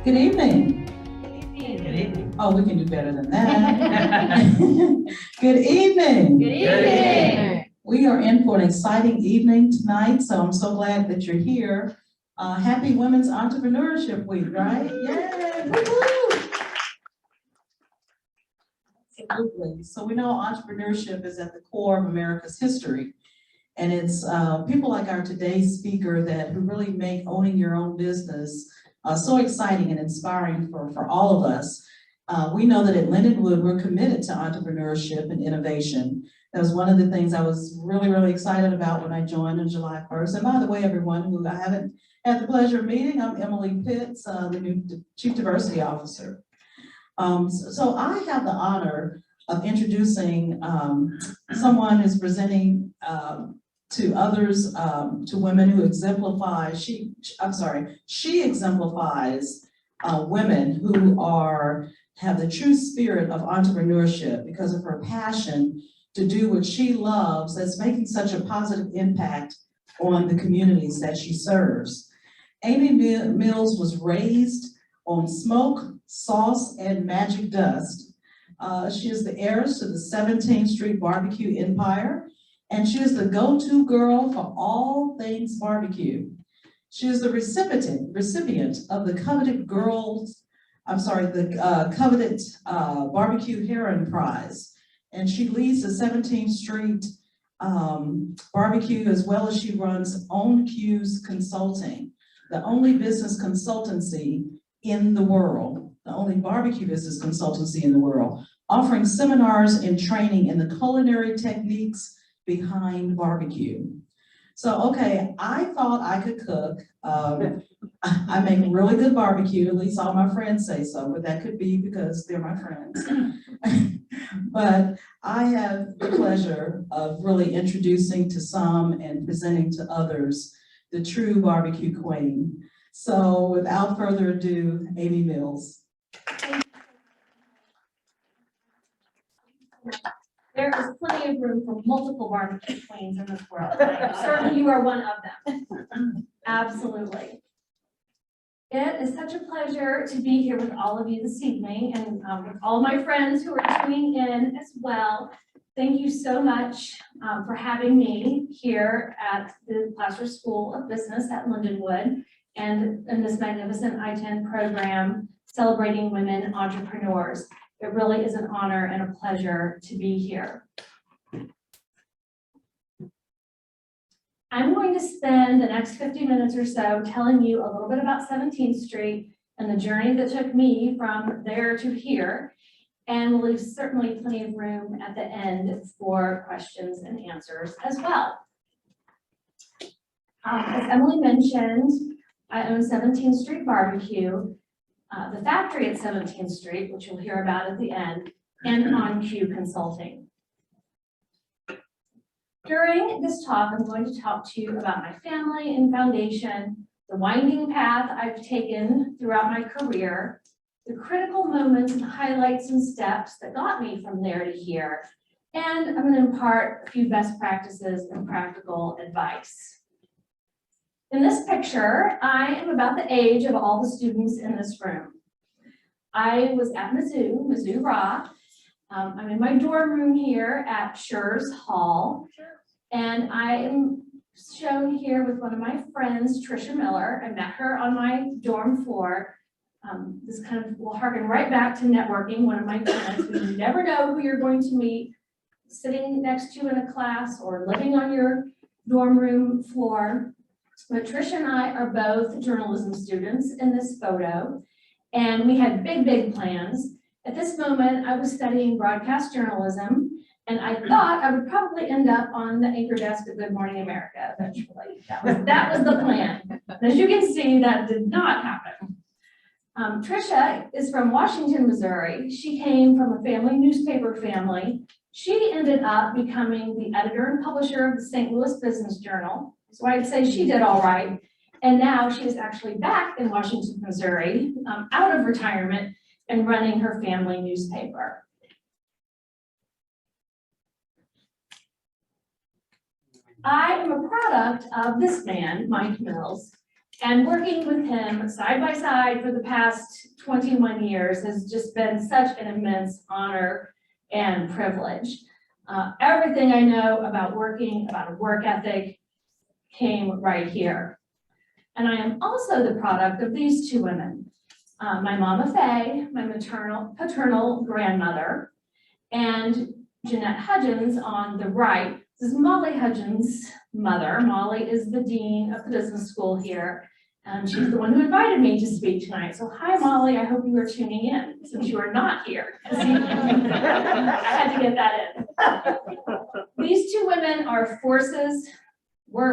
Good evening. Good evening. Oh, we can do better than that. Good evening. Good evening. We are in for an exciting evening tonight, so I'm so glad that you're here. Happy Women's Entrepreneurship Week, right? Yay! Woo-hoo! Absolutely. So we know entrepreneurship is at the core of America's history. And it's people like our today's speaker who really make owning your own business so exciting and inspiring for all of us. We know that at Lindenwood, we're committed to entrepreneurship and innovation. That was one of the things I was really excited about when I joined on July 1st. And by the way, everyone who I haven't had the pleasure of meeting, I'm Emily Pitts, the new Chief Diversity Officer. So I have the honor of introducing someone who's presenting to others, to women who exemplify, she exemplifies women who have the true spirit of entrepreneurship because of her passion to do what she loves that's making such a positive impact on the communities that she serves. Amy Mills was raised on smoke, sauce, and magic dust. She is the heiress to the 17th Street Barbecue Empire, and she is the go-to girl for all things barbecue. She is the recipient of the coveted coveted Barbecue Heroine Prize. And she leads the 17th Street Barbecue, as well as she runs OnCue Consulting, the only business consultancy in the world, the only barbecue business consultancy in the world, offering seminars and training in the culinary techniques behind barbecue. So, okay, I thought I could cook. I make really good barbecue, at least all my friends say so, but that could be because they're my friends. But I have the pleasure of really introducing to some and presenting to others the true barbecue queen. So without further ado, Amy Mills. There is plenty of room for multiple barbecue queens in this world. I'm certain you are one of them. Absolutely. It is such a pleasure to be here with all of you this evening and with all my friends who are tuning in as well. Thank you so much for having me here at the Plaster School of Business at Lindenwood and in this magnificent ITEN program celebrating women entrepreneurs. It really is an honor and a pleasure to be here. I'm going to spend the next 50 minutes or so telling you a little bit about 17th Street and the journey that took me from there to here. And we'll leave certainly plenty of room at the end for questions and answers as well. As Emily mentioned, I own 17th Street Barbecue, the factory at 17th Street, which you'll hear about at the end, and OnCue Consulting. During this talk, I'm going to talk to you about my family and foundation, the winding path I've taken throughout my career, the critical moments and highlights and steps that got me from there to here, and I'm going to impart a few best practices and practical advice. In this picture, I am about the age of all the students in this room. I was at Mizzou Raw. I'm in my dorm room here at Schurz Hall, and I am shown here with one of my friends, Trisha Miller. I met her on my dorm floor. This kind of will harken right back to networking, one of my friends. You never know who you're going to meet sitting next to you in a class or living on your dorm room floor. But Trisha and I are both journalism students in this photo, and we had big plans. At this moment, I was studying broadcast journalism, and I thought I would probably end up on the anchor desk at Good Morning America eventually. That was the plan. As you can see, that did not happen. Trisha is from Washington, Missouri. She came from a family newspaper family. She ended up becoming the editor and publisher of the St. Louis Business Journal. So I'd say she did all right. And now she is actually back in Washington, Missouri, out of retirement and running her family newspaper. I am a product of this man, Mike Mills, And working with him side by side for the past 21 years has just been such an immense honor and privilege. Everything I know about a work ethic came right here. And I am also the product of these two women. My Mama Faye, my paternal grandmother, and Jeanette Hudgens on the right. This is Molly Hudgens' mother. Molly is the dean of the business school here, and she's the one who invited me to speak tonight. So hi, Molly, I hope you are tuning in since you are not here. I had to get that in. These two women were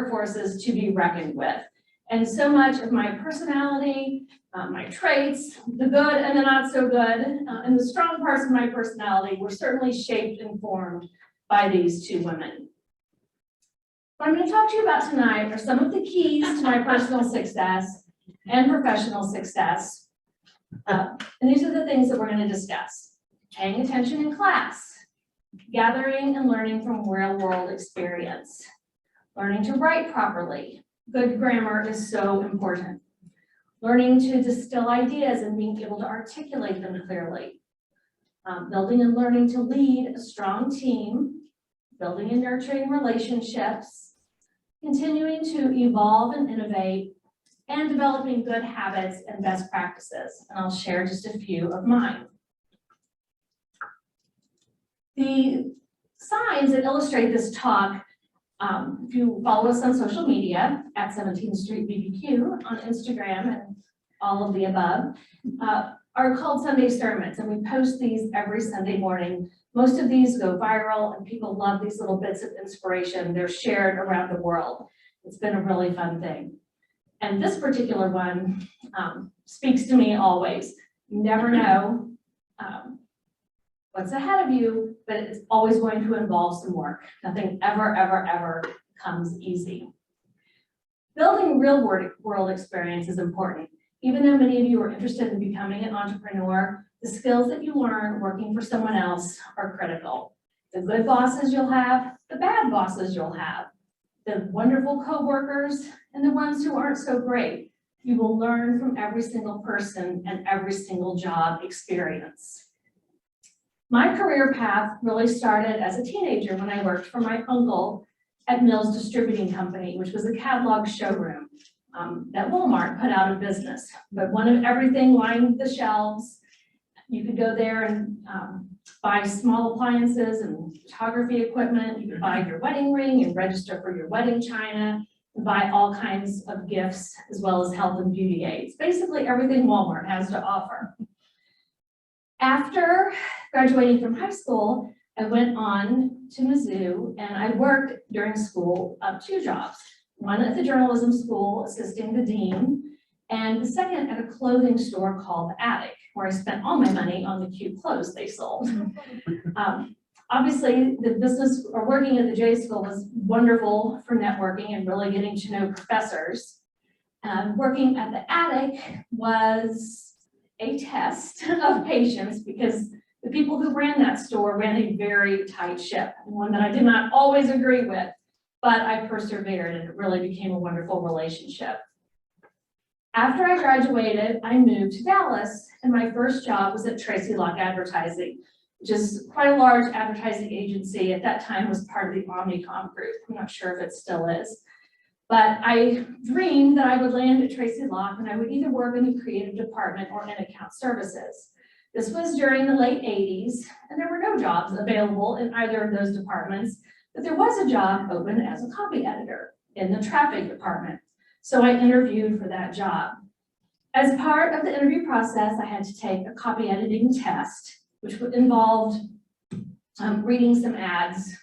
forces to be reckoned with. And so much of my personality, my traits, the good and the not so good, and the strong parts of my personality were certainly shaped and formed by these two women. What I'm going to talk to you about tonight are some of the keys to my personal success and professional success. And these are the things that we're going to discuss. Paying attention in class, gathering and learning from real-world experience, learning to write properly. Good grammar is so important. Learning to distill ideas and being able to articulate them clearly. Building and learning to lead a strong team, building and nurturing relationships, continuing to evolve and innovate, and developing good habits and best practices. And I'll share just a few of mine. The signs that illustrate this talk, if you follow us on social media at 17th Street BBQ on Instagram and all of the above, are called Sunday sermons, and we post these every Sunday morning. Most of these go viral and people love these little bits of inspiration. They're shared around the world. It's been a really fun thing. And this particular one speaks to me always. You never know what's ahead of you, but it's always going to involve some work. Nothing ever, ever, ever comes easy. Building real world experience is important. Even though many of you are interested in becoming an entrepreneur, the skills that you learn working for someone else are critical. The good bosses you'll have, the bad bosses you'll have, the wonderful coworkers, and the ones who aren't so great. You will learn from every single person and every single job experience. My career path really started as a teenager when I worked for my uncle at Mills Distributing Company, which was a catalog showroom that Walmart put out of business. But one of everything lined the shelves. You could go there and buy small appliances and photography equipment. You could buy your wedding ring and register for your wedding china, and buy all kinds of gifts as well as health and beauty aids. Basically everything Walmart has to offer. After graduating from high school, I went on to Mizzou and I worked during school two jobs. One at the journalism school assisting the dean, and the second at a clothing store called Attic, where I spent all my money on the cute clothes they sold. Obviously, the business or working at the J School was wonderful for networking and really getting to know professors. Working at the Attic was a test of patience because the people who ran that store ran a very tight ship, and one that I did not always agree with, but I persevered and it really became a wonderful relationship. After I graduated, I moved to Dallas, and my first job was at Tracy Locke Advertising, which is quite a large advertising agency. At that time was part of the Omnicom group. I'm not sure if it still is. But I dreamed that I would land at Tracy Locke and I would either work in the creative department or in account services. This was during the late 80s, and there were no jobs available in either of those departments, but there was a job open as a copy editor in the traffic department. So I interviewed for that job. As part of the interview process, I had to take a copy editing test, which involved reading some ads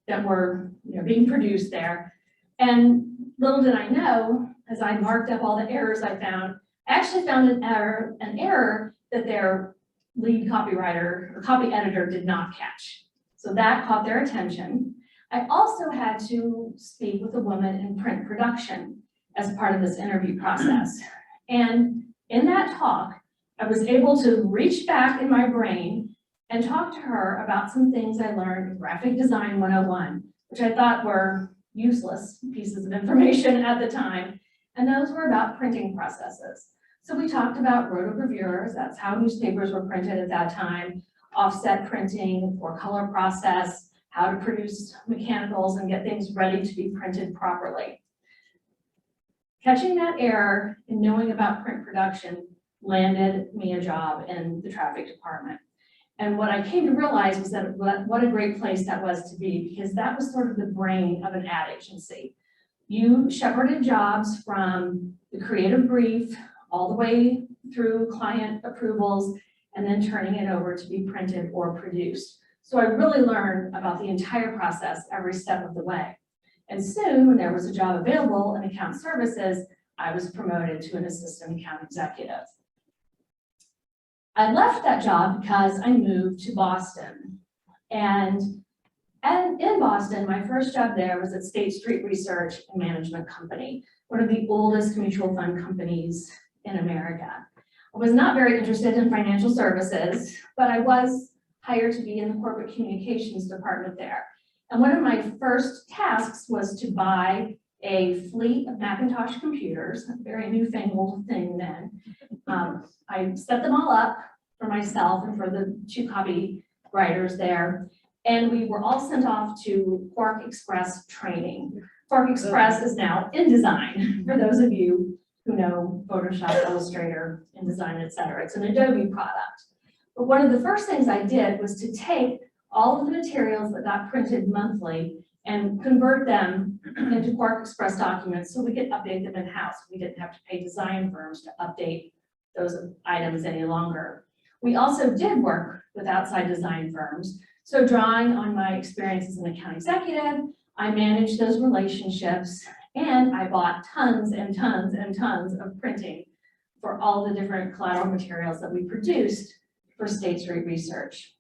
that were being produced there. And little did I know, as I marked up all the errors I found, I actually found an error that their lead copywriter or copy editor did not catch. So that caught their attention. I also had to speak with a woman in print production as part of this interview process. And in that talk, I was able to reach back in my brain and talk to her about some things I learned in Graphic Design 101, which I thought were useless pieces of information at the time. and those were about printing processes. So we talked about rotogravures, that's how newspapers were printed at that time, offset printing or color process, how to produce mechanicals and get things ready to be printed properly. Catching that error and knowing about print production landed me a job in the traffic department. And what I came to realize was that what a great place that was to be, because that was sort of the brain of an ad agency. You shepherded jobs from the creative brief all the way through client approvals and then turning it over to be printed or produced. So I really learned about the entire process every step of the way. And soon, when there was a job available in account services, I was promoted to an assistant account executive. I left that job because I moved to Boston. And in Boston, my first job there was at State Street Research and Management Company, one of the oldest mutual fund companies in America. I was not very interested in financial services, but I was hired to be in the corporate communications department there. And one of my first tasks was to buy a fleet of Macintosh computers, a very newfangled thing then. I set them all up for myself and for the 2 copywriters there. And we were all sent off to Quark Express training. Quark Express is now InDesign, for those of you who know Photoshop, Illustrator, InDesign, et cetera. It's an Adobe product. But one of the first things I did was to take all of the materials that got printed monthly and convert them into Quark Express documents so we could update them in-house. We didn't have to pay design firms to update those items any longer. We also did work with outside design firms. So drawing on my experience as an account executive, I managed those relationships and I bought tons and tons and tons of printing for all the different collateral materials that we produced for State Street Research.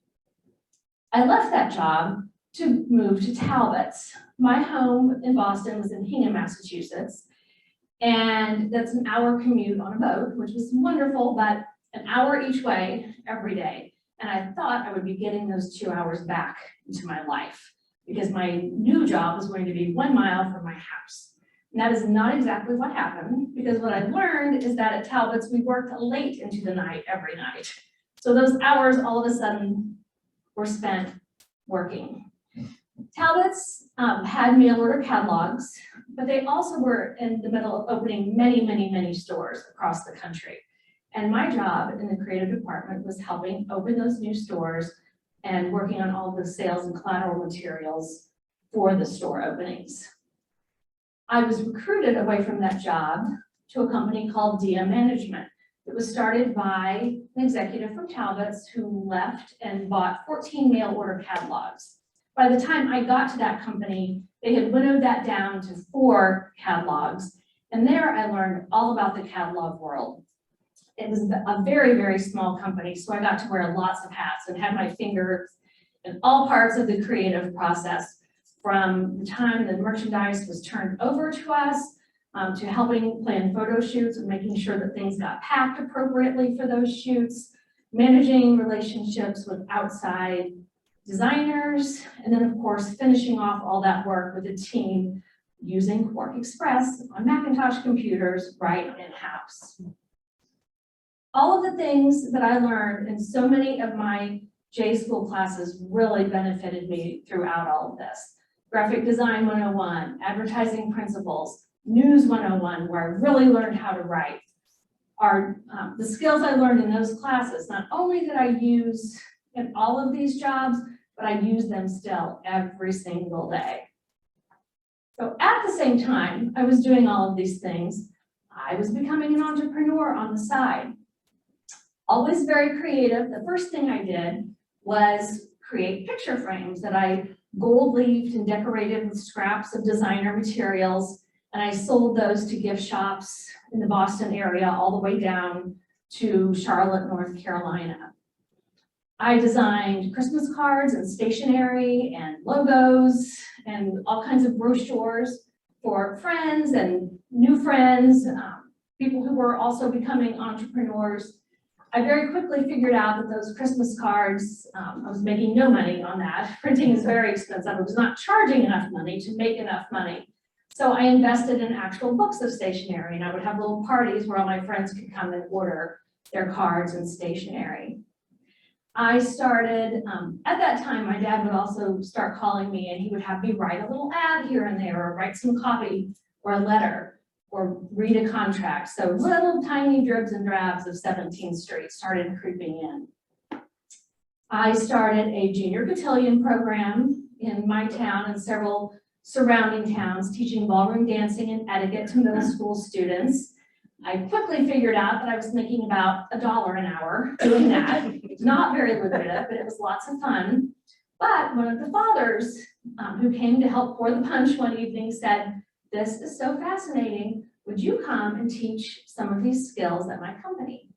I left that job to move to Talbot's. My home in Boston was in Hingham, Massachusetts, and that's an hour commute on a boat, which was wonderful, but an hour each way every day. And I thought I would be getting those 2 hours back into my life because my new job was going to be 1 mile from my house. And that is not exactly what happened, because what I learned is that at Talbot's, we worked late into the night every night. So those hours all of a sudden were spent working. Talbot's had mail order catalogs, but they also were in the middle of opening many, many, many stores across the country. And my job in the creative department was helping open those new stores and working on all the sales and collateral materials for the store openings. I was recruited away from that job to a company called DM Management. It was started by an executive from Talbot's who left and bought 14 mail order catalogs. By the time I got to that company, they had winnowed that down to 4 catalogs. And there I learned all about the catalog world. It was a very, very small company, so I got to wear lots of hats and had my fingers in all parts of the creative process, from the time the merchandise was turned over to us, to helping plan photo shoots and making sure that things got packed appropriately for those shoots, managing relationships with outside designers, and then of course finishing off all that work with a team using Quark Express on Macintosh computers right in-house. All of the things that I learned in so many of my J-School classes really benefited me throughout all of this. Graphic Design 101, Advertising Principles, News 101, where I really learned how to write. The skills I learned in those classes, not only did I use in all of these jobs, but I use them still every single day. So at the same time I was doing all of these things, I was becoming an entrepreneur on the side. Always very creative. The first thing I did was create picture frames that I gold leafed and decorated with scraps of designer materials. And I sold those to gift shops in the Boston area all the way down to Charlotte, North Carolina. I designed Christmas cards and stationery and logos and all kinds of brochures for friends and new friends, people who were also becoming entrepreneurs. I very quickly figured out that those Christmas cards, I was making no money on that. Printing is very expensive. I was not charging enough money to make enough money. So I invested in actual books of stationery, and I would have little parties where all my friends could come and order their cards and stationery. I started, at that time, my dad would also start calling me, and he would have me write a little ad here and there, or write some copy or a letter, or read a contract. So little tiny dribs and drabs of 17th Street started creeping in. I started a junior cotillion program in my town and several surrounding towns, teaching ballroom dancing and etiquette to middle school students. I quickly figured out that I was making about $1 an hour doing that. Not very lucrative, but it was lots of fun. But one of the fathers who came to help pour the punch one evening said, "This is so fascinating. Would you come and teach some of these skills at my company?"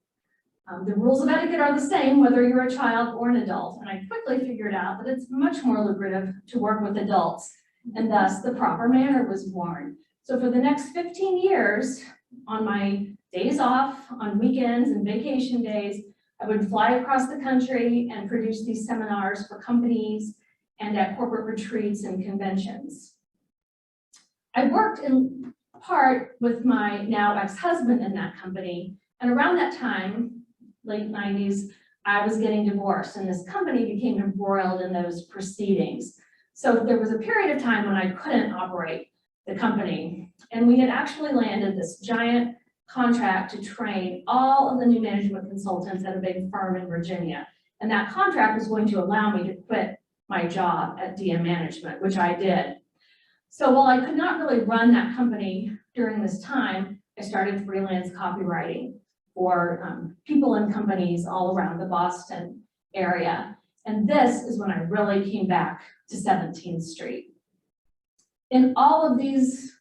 The rules of etiquette are the same whether you're a child or an adult, and I quickly figured out that it's much more lucrative to work with adults, and thus the proper manner was born. So for the next 15 years, on my days off, on weekends and vacation days, I would fly across the country and produce these seminars for companies and at corporate retreats and conventions. I worked in part with my now ex-husband in that company, and around that time, late 90s, I was getting divorced, and this company became embroiled in those proceedings. So there was a period of time when I couldn't operate the company, and we had actually landed this giant contract to train all of the new management consultants at a big firm in Virginia. And that contract was going to allow me to quit my job at DM Management, which I did. So while I could not really run that company during this time, I started freelance copywriting for people and companies all around the Boston area. And this is when I really came back to 17th Street. In all of these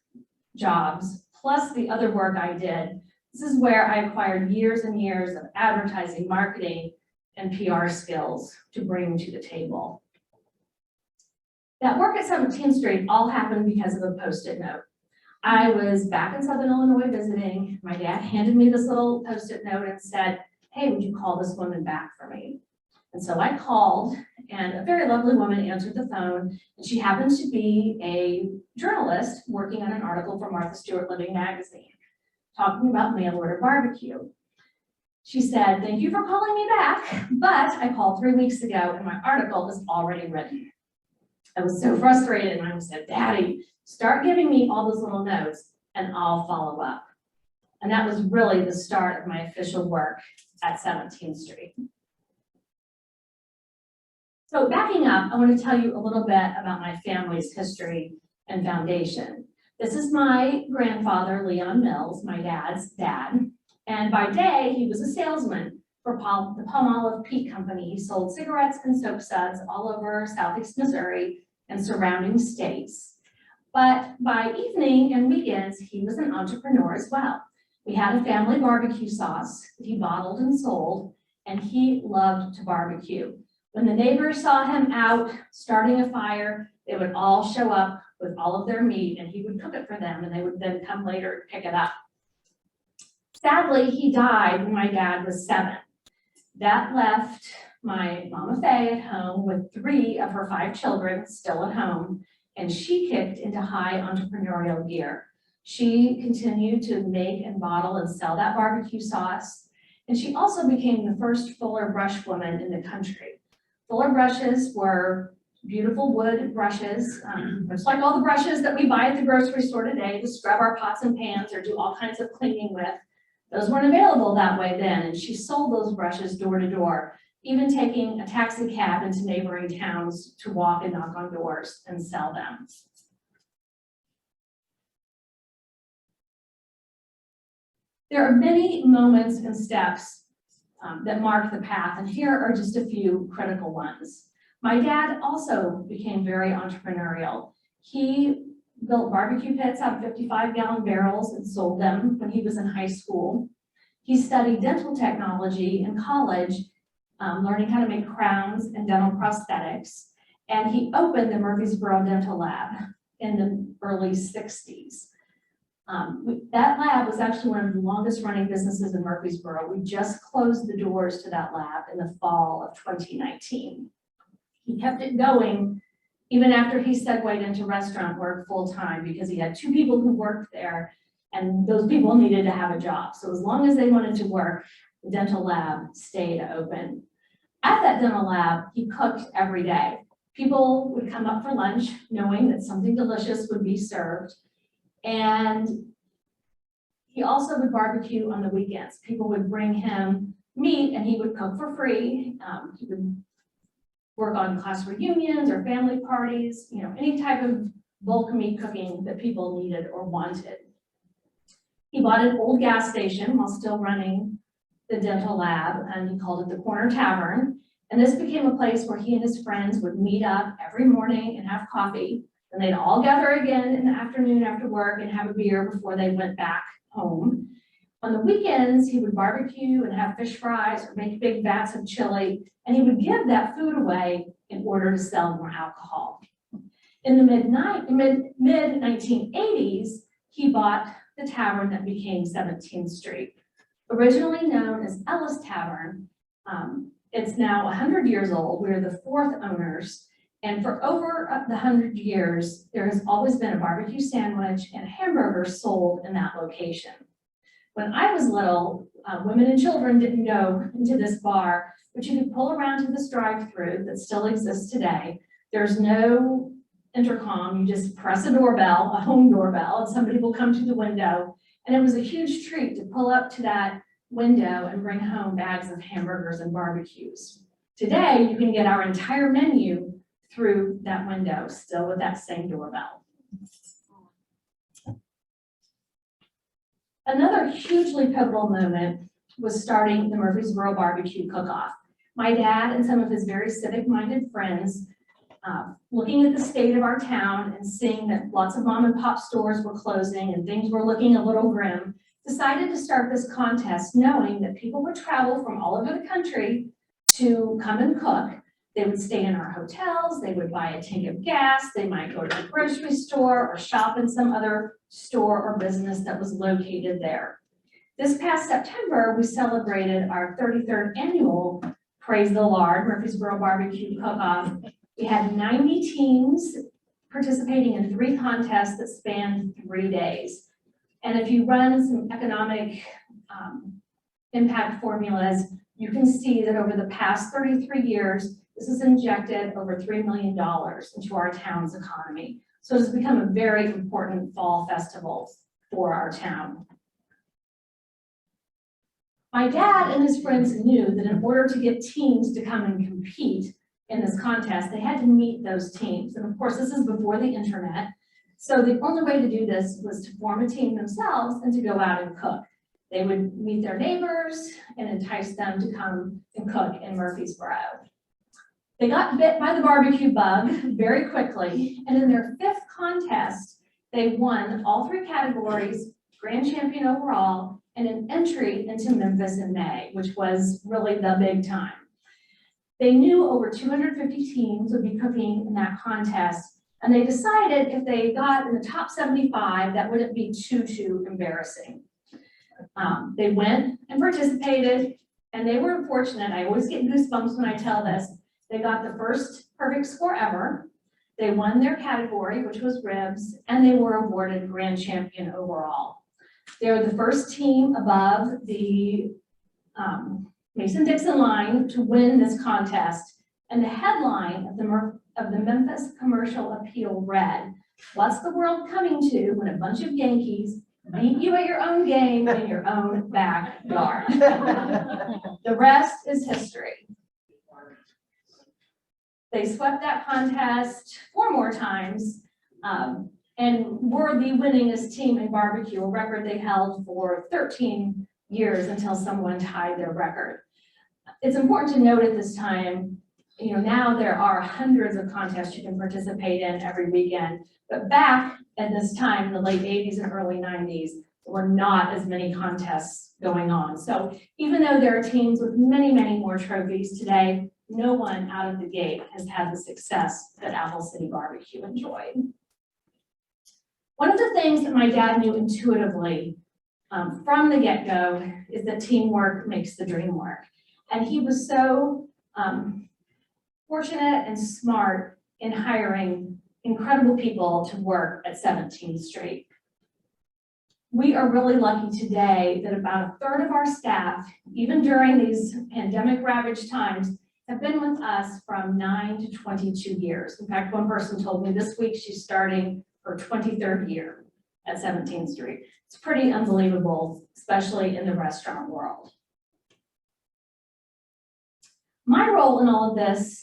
jobs, plus the other work I did, this is where I acquired years and years of advertising, marketing, and PR skills to bring to the table. That work at 17th Street all happened because of a Post-it note. I was back in Southern Illinois visiting. My dad handed me this little Post-it note and said, "Hey, would you call this woman back for me?" And so I called, and a very lovely woman answered the phone, and she happened to be a journalist working on an article for Martha Stewart Living magazine, talking about mail order barbecue. She said, "Thank you for calling me back, but I called 3 weeks ago and my article is already written." I was so frustrated, and I said, "Daddy, start giving me all those little notes and I'll follow up." And that was really the start of my official work at 17th Street. So backing up, I want to tell you a little bit about my family's history and foundation. This is my grandfather, Leon Mills, my dad's dad. And by day, he was a salesman for the Palmolive Peak Company. He sold cigarettes and soap suds all over Southeast Missouri and surrounding states. But by evening and weekends, he was an entrepreneur as well. We had a family barbecue sauce that he bottled and sold, and he loved to barbecue. When the neighbors saw him out starting a fire, they would all show up with all of their meat, and he would cook it for them, and they would then come later and pick it up. Sadly, he died when my dad was 7. That left my Mama Faye at home with 3 of her 5 children still at home, and she kicked into high entrepreneurial gear. She continued to make and bottle and sell that barbecue sauce, and she also became the first Fuller brush woman in the country. Fuller brushes were beautiful wood brushes, much like all the brushes that we buy at the grocery store today to scrub our pots and pans or do all kinds of cleaning with. Those weren't available that way then, and she sold those brushes door to door, even taking a taxi cab into neighboring towns to walk and knock on doors and sell them. There are many moments and steps that mark the path, and here are just a few critical ones. My dad also became very entrepreneurial. He built barbecue pits out of 55-gallon barrels and sold them when he was in high school. He studied dental technology in college, learning how to make crowns and dental prosthetics, and he opened the Murfreesboro Dental Lab in the early 60s. That lab was actually one of the longest running businesses in Murfreesboro. We just closed the doors to that lab in the fall of 2019. He kept it going even after he segued into restaurant work full-time because he had 2 people who worked there and those people needed to have a job. So as long as they wanted to work, the dental lab stayed open. At that dental lab, he cooked every day. People would come up for lunch knowing that something delicious would be served. And he also would barbecue on the weekends. People would bring him meat and he would cook for free. He would work on class reunions or family parties, any type of bulk meat cooking that people needed or wanted. He bought an old gas station while still running the dental lab, and he called it the Corner Tavern. And this became a place where he and his friends would meet up every morning and have coffee. And they'd all gather again in the afternoon after work and have a beer before they went back home. On the weekends, he would barbecue and have fish fries or make big vats of chili, and he would give that food away in order to sell more alcohol. In the mid-1980s, he bought the tavern that became 17th Street. Originally known as Ellis Tavern, it's now 100 years old. We're the 4th owners. And for over the 100 years, there has always been a barbecue sandwich and hamburgers sold in that location. When I was little, women and children didn't go into this bar, but you could pull around to this drive-through that still exists today. There's no intercom. You just press a doorbell, a home doorbell, and somebody will come to the window. And it was a huge treat to pull up to that window and bring home bags of hamburgers and barbecues. Today, you can get our entire menu through that window, still with that same doorbell. Another hugely pivotal moment was starting the Murfreesboro Barbecue Cook-Off. My dad and some of his very civic-minded friends, looking at the state of our town and seeing that lots of mom and pop stores were closing and things were looking a little grim, decided to start this contest knowing that people would travel from all over the country to come and cook. They would stay in our hotels, they would buy a tank of gas, they might go to the grocery store or shop in some other store or business that was located there. This past September, we celebrated our 33rd annual Praise the Lord Murfreesboro Barbecue Cook-Off. We had 90 teams participating in 3 contests that spanned 3 days. And if you run some economic impact formulas, you can see that over the past 33 years, this has injected over $3 million into our town's economy. So it's become a very important fall festival for our town. My dad and his friends knew that in order to get teams to come and compete in this contest, they had to meet those teams. And of course, this is before the internet. So the only way to do this was to form a team themselves and to go out and cook. They would meet their neighbors and entice them to come and cook in Murfreesboro. They got bit by the barbecue bug very quickly, and in their 5th contest, they won all 3 categories, grand champion overall, and an entry into Memphis in May, which was really the big time. They knew over 250 teams would be cooking in that contest, and they decided if they got in the top 75, that wouldn't be too embarrassing. They went and participated, and they were fortunate. I always get goosebumps when I tell this. They got the first perfect score ever. They won their category, which was ribs, and they were awarded grand champion overall. They were the first team above the Mason-Dixon line to win this contest. And the headline of the Memphis Commercial Appeal read, "What's the world coming to when a bunch of Yankees beat you at your own game in your own backyard?" The rest is history. They swept that contest 4 more times and were the winningest team in barbecue, a record they held for 13 years until someone tied their record. It's important to note at this time, now there are hundreds of contests you can participate in every weekend, but back at this time, in the late 80s and early 90s, there were not as many contests going on. So even though there are teams with many more trophies today, no one out of the gate has had the success that Apple City Barbecue enjoyed. One of the things that my dad knew intuitively from the get-go is that teamwork makes the dream work. And he was so fortunate and smart in hiring incredible people to work at 17th Street. We are really lucky today that about a third of our staff, even during these pandemic ravaged times, have been with us from 9 to 22 years. In fact, one person told me this week she's starting her 23rd year at 17th Street. It's pretty unbelievable, especially in the restaurant world. My role in all of this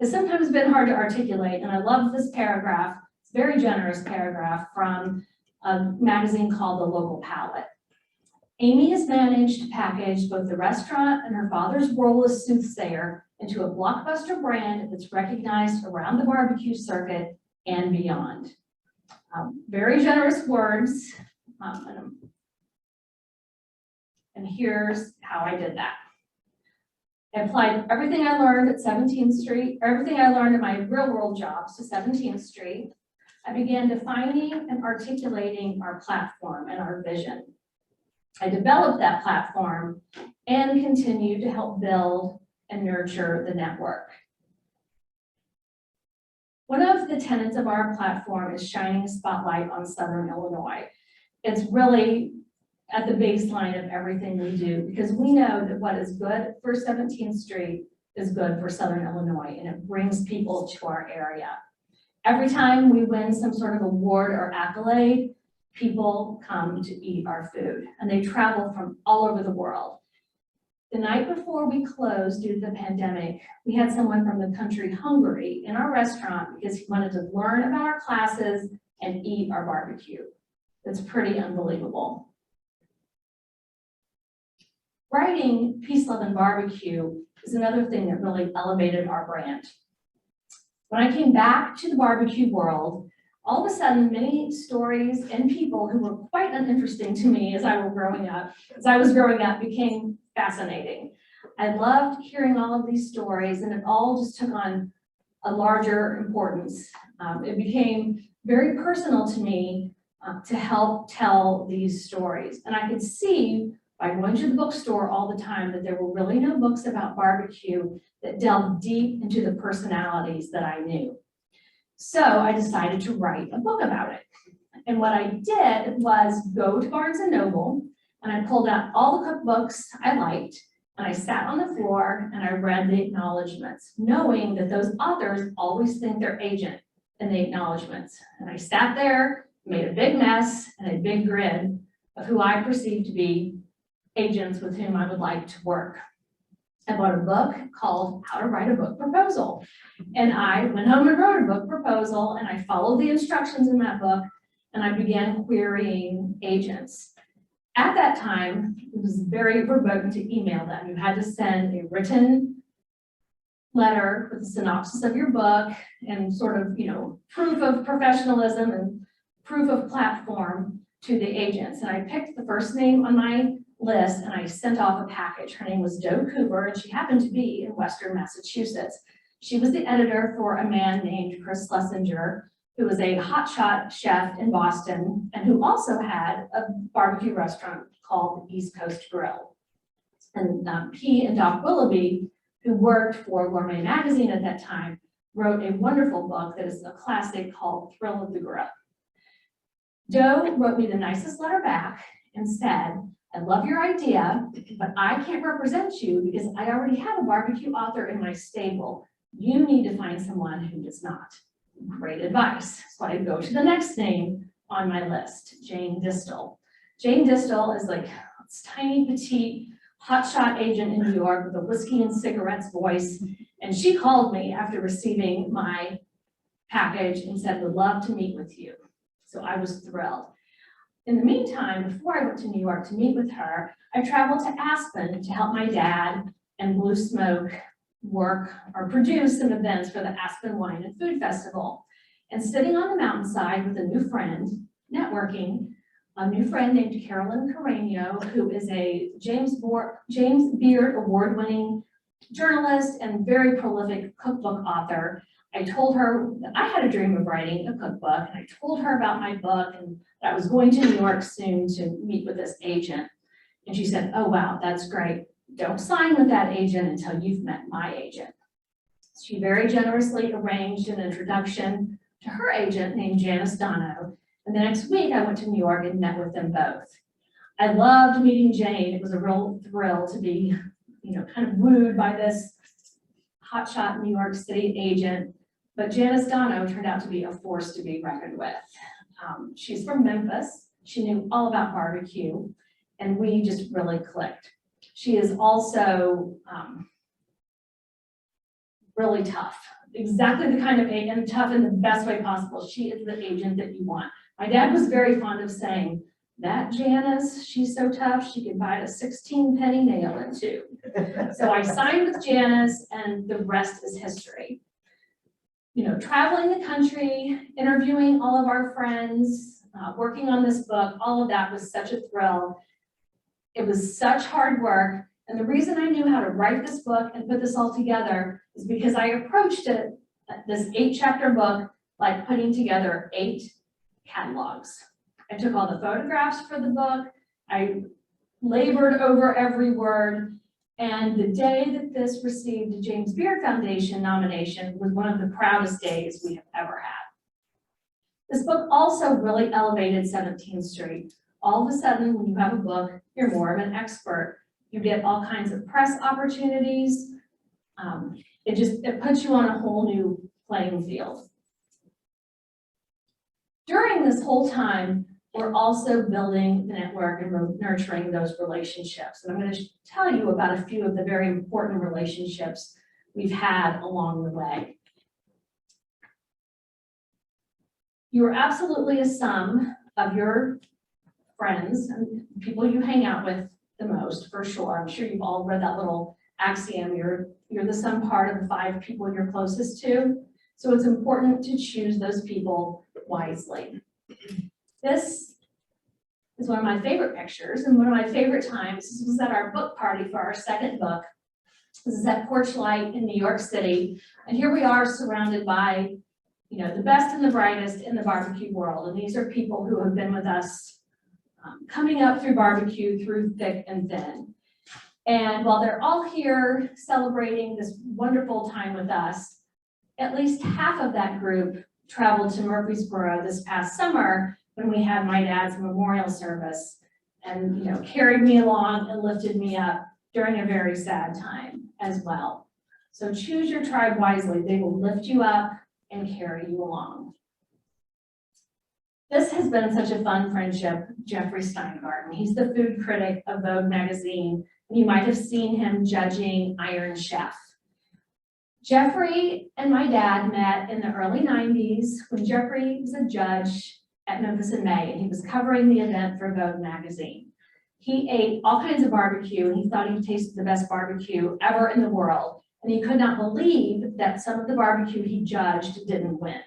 has sometimes been hard to articulate, and I love this paragraph. It's a very generous paragraph from a magazine called The Local Palate. Amy has managed to package both the restaurant and her father's role as soothsayer into a blockbuster brand that's recognized around the barbecue circuit and beyond. Very generous words, and here's how I did that. I applied everything I learned at 17th Street, or everything I learned in my real world jobs to 17th Street. I began defining and articulating our platform and our vision. I developed that platform and continued to help build and nurture the network. One of the tenets of our platform is shining a spotlight on Southern Illinois. It's really at the baseline of everything we do, because we know that what is good for 17th Street is good for Southern Illinois, and it brings people to our area. Every time we win some sort of award or accolade, people come to eat our food, and they travel from all over the world. The night before we closed due to the pandemic, we had someone from the country hungry in our restaurant because he wanted to learn about our classes and eat our barbecue. It's pretty unbelievable. Writing Peace, Love, and Barbecue is another thing that really elevated our brand. When I came back to the barbecue world, all of a sudden, many stories and people who were quite uninteresting to me as I was growing up became fascinating. I loved hearing all of these stories, and it all just took on a larger importance. It became very personal to me to help tell these stories. And I could see by going to the bookstore all the time that there were really no books about barbecue that delved deep into the personalities that I knew. So I decided to write a book about it. And what I did was go to Barnes & Noble, and I pulled out all the cookbooks I liked, and I sat on the floor and I read the acknowledgments, knowing that those authors always thank their agent in the acknowledgments. And I sat there, made a big mess and a big grid of who I perceived to be agents with whom I would like to work. I bought a book called How to Write a Book Proposal. And I went home and wrote a book proposal, and I followed the instructions in that book, and I began querying agents. At that time, it was very verboten to email them. You had to send a written letter with a synopsis of your book and sort of, proof of professionalism and proof of platform to the agents. And I picked the first name on my list, and I sent off a package. Her name was Doe Cooper, and she happened to be in Western Massachusetts. She was the editor for a man named Chris Schlesinger, who was a hotshot chef in Boston, and who also had a barbecue restaurant called the East Coast Grill. And he and Doc Willoughby, who worked for Gourmet Magazine at that time, wrote a wonderful book that is a classic called Thrill of the Grill. Doe wrote me the nicest letter back and said, I love your idea, but I can't represent you because I already have a barbecue author in my stable. You need to find someone who does not. Great advice. So I go to the next name on my list, Jane Distel. Jane Distel is like this tiny, petite, hotshot agent in New York with a whiskey and cigarettes voice. And she called me after receiving my package and said, would love to meet with you. So I was thrilled. In the meantime, before I went to New York to meet with her, I traveled to Aspen to help my dad and Blue Smoke work or produce some events for the Aspen Wine and Food Festival. And sitting on the mountainside with a new friend, networking, a new friend named Carolyn Carreño, who is a James Beard award-winning journalist and very prolific cookbook author. I told her that I had a dream of writing a cookbook, and I told her about my book and that I was going to New York soon to meet with this agent. And she said, oh, wow, that's great. Don't sign with that agent until you've met my agent. She very generously arranged an introduction to her agent named Janice Dono. And the next week I went to New York and met with them both. I loved meeting Jane. It was a real thrill to be, kind of wooed by this hotshot New York City agent. But Janice Dono turned out to be a force to be reckoned with. She's from Memphis. She knew all about barbecue, and we just really clicked. She is also really tough, exactly the kind of agent, and tough in the best way possible. She is the agent that you want. My dad was very fond of saying, that Janice, she's so tough, she could bite a 16-penny nail in two. So I signed with Janice, and the rest is history. Traveling the country, interviewing all of our friends, working on this book, all of that was such a thrill. It was such hard work. And the reason I knew how to write this book and put this all together is because I approached it, this 8-chapter book, like putting together 8 catalogs. I took all the photographs for the book. I labored over every word. And the day that this received a James Beard Foundation nomination was one of the proudest days we have ever had. This book also really elevated 17th Street. All of a sudden, when you have a book, you're more of an expert. You get all kinds of press opportunities. It puts you on a whole new playing field. During this whole time, we're also building the network and nurturing those relationships. And I'm going to tell you about a few of the very important relationships we've had along the way. You are absolutely a sum of your friends and people you hang out with the most, for sure. I'm sure you've all read that little axiom, you're the sum part of the 5 people you're closest to. So it's important to choose those people wisely. This is one of my favorite pictures, and one of my favorite times. This was at our book party for our second book. This is at Porchlight in New York City. And here we are surrounded by, the best and the brightest in the barbecue world. And these are people who have been with us coming up through barbecue, through thick and thin. And while they're all here celebrating this wonderful time with us, at least half of that group traveled to Murfreesboro this past summer when we had my dad's memorial service and, carried me along and lifted me up during a very sad time as well. So choose your tribe wisely. They will lift you up and carry you along. This has been such a fun friendship, Jeffrey Steinberg. He's the food critic of Vogue magazine, and you might have seen him judging Iron Chef. Jeffrey and my dad met in the early 90s when Jeffrey was a judge at Memphis in May, and he was covering the event for Vogue magazine. He ate all kinds of barbecue, and he thought he tasted the best barbecue ever in the world, and he could not believe that some of the barbecue he judged didn't win.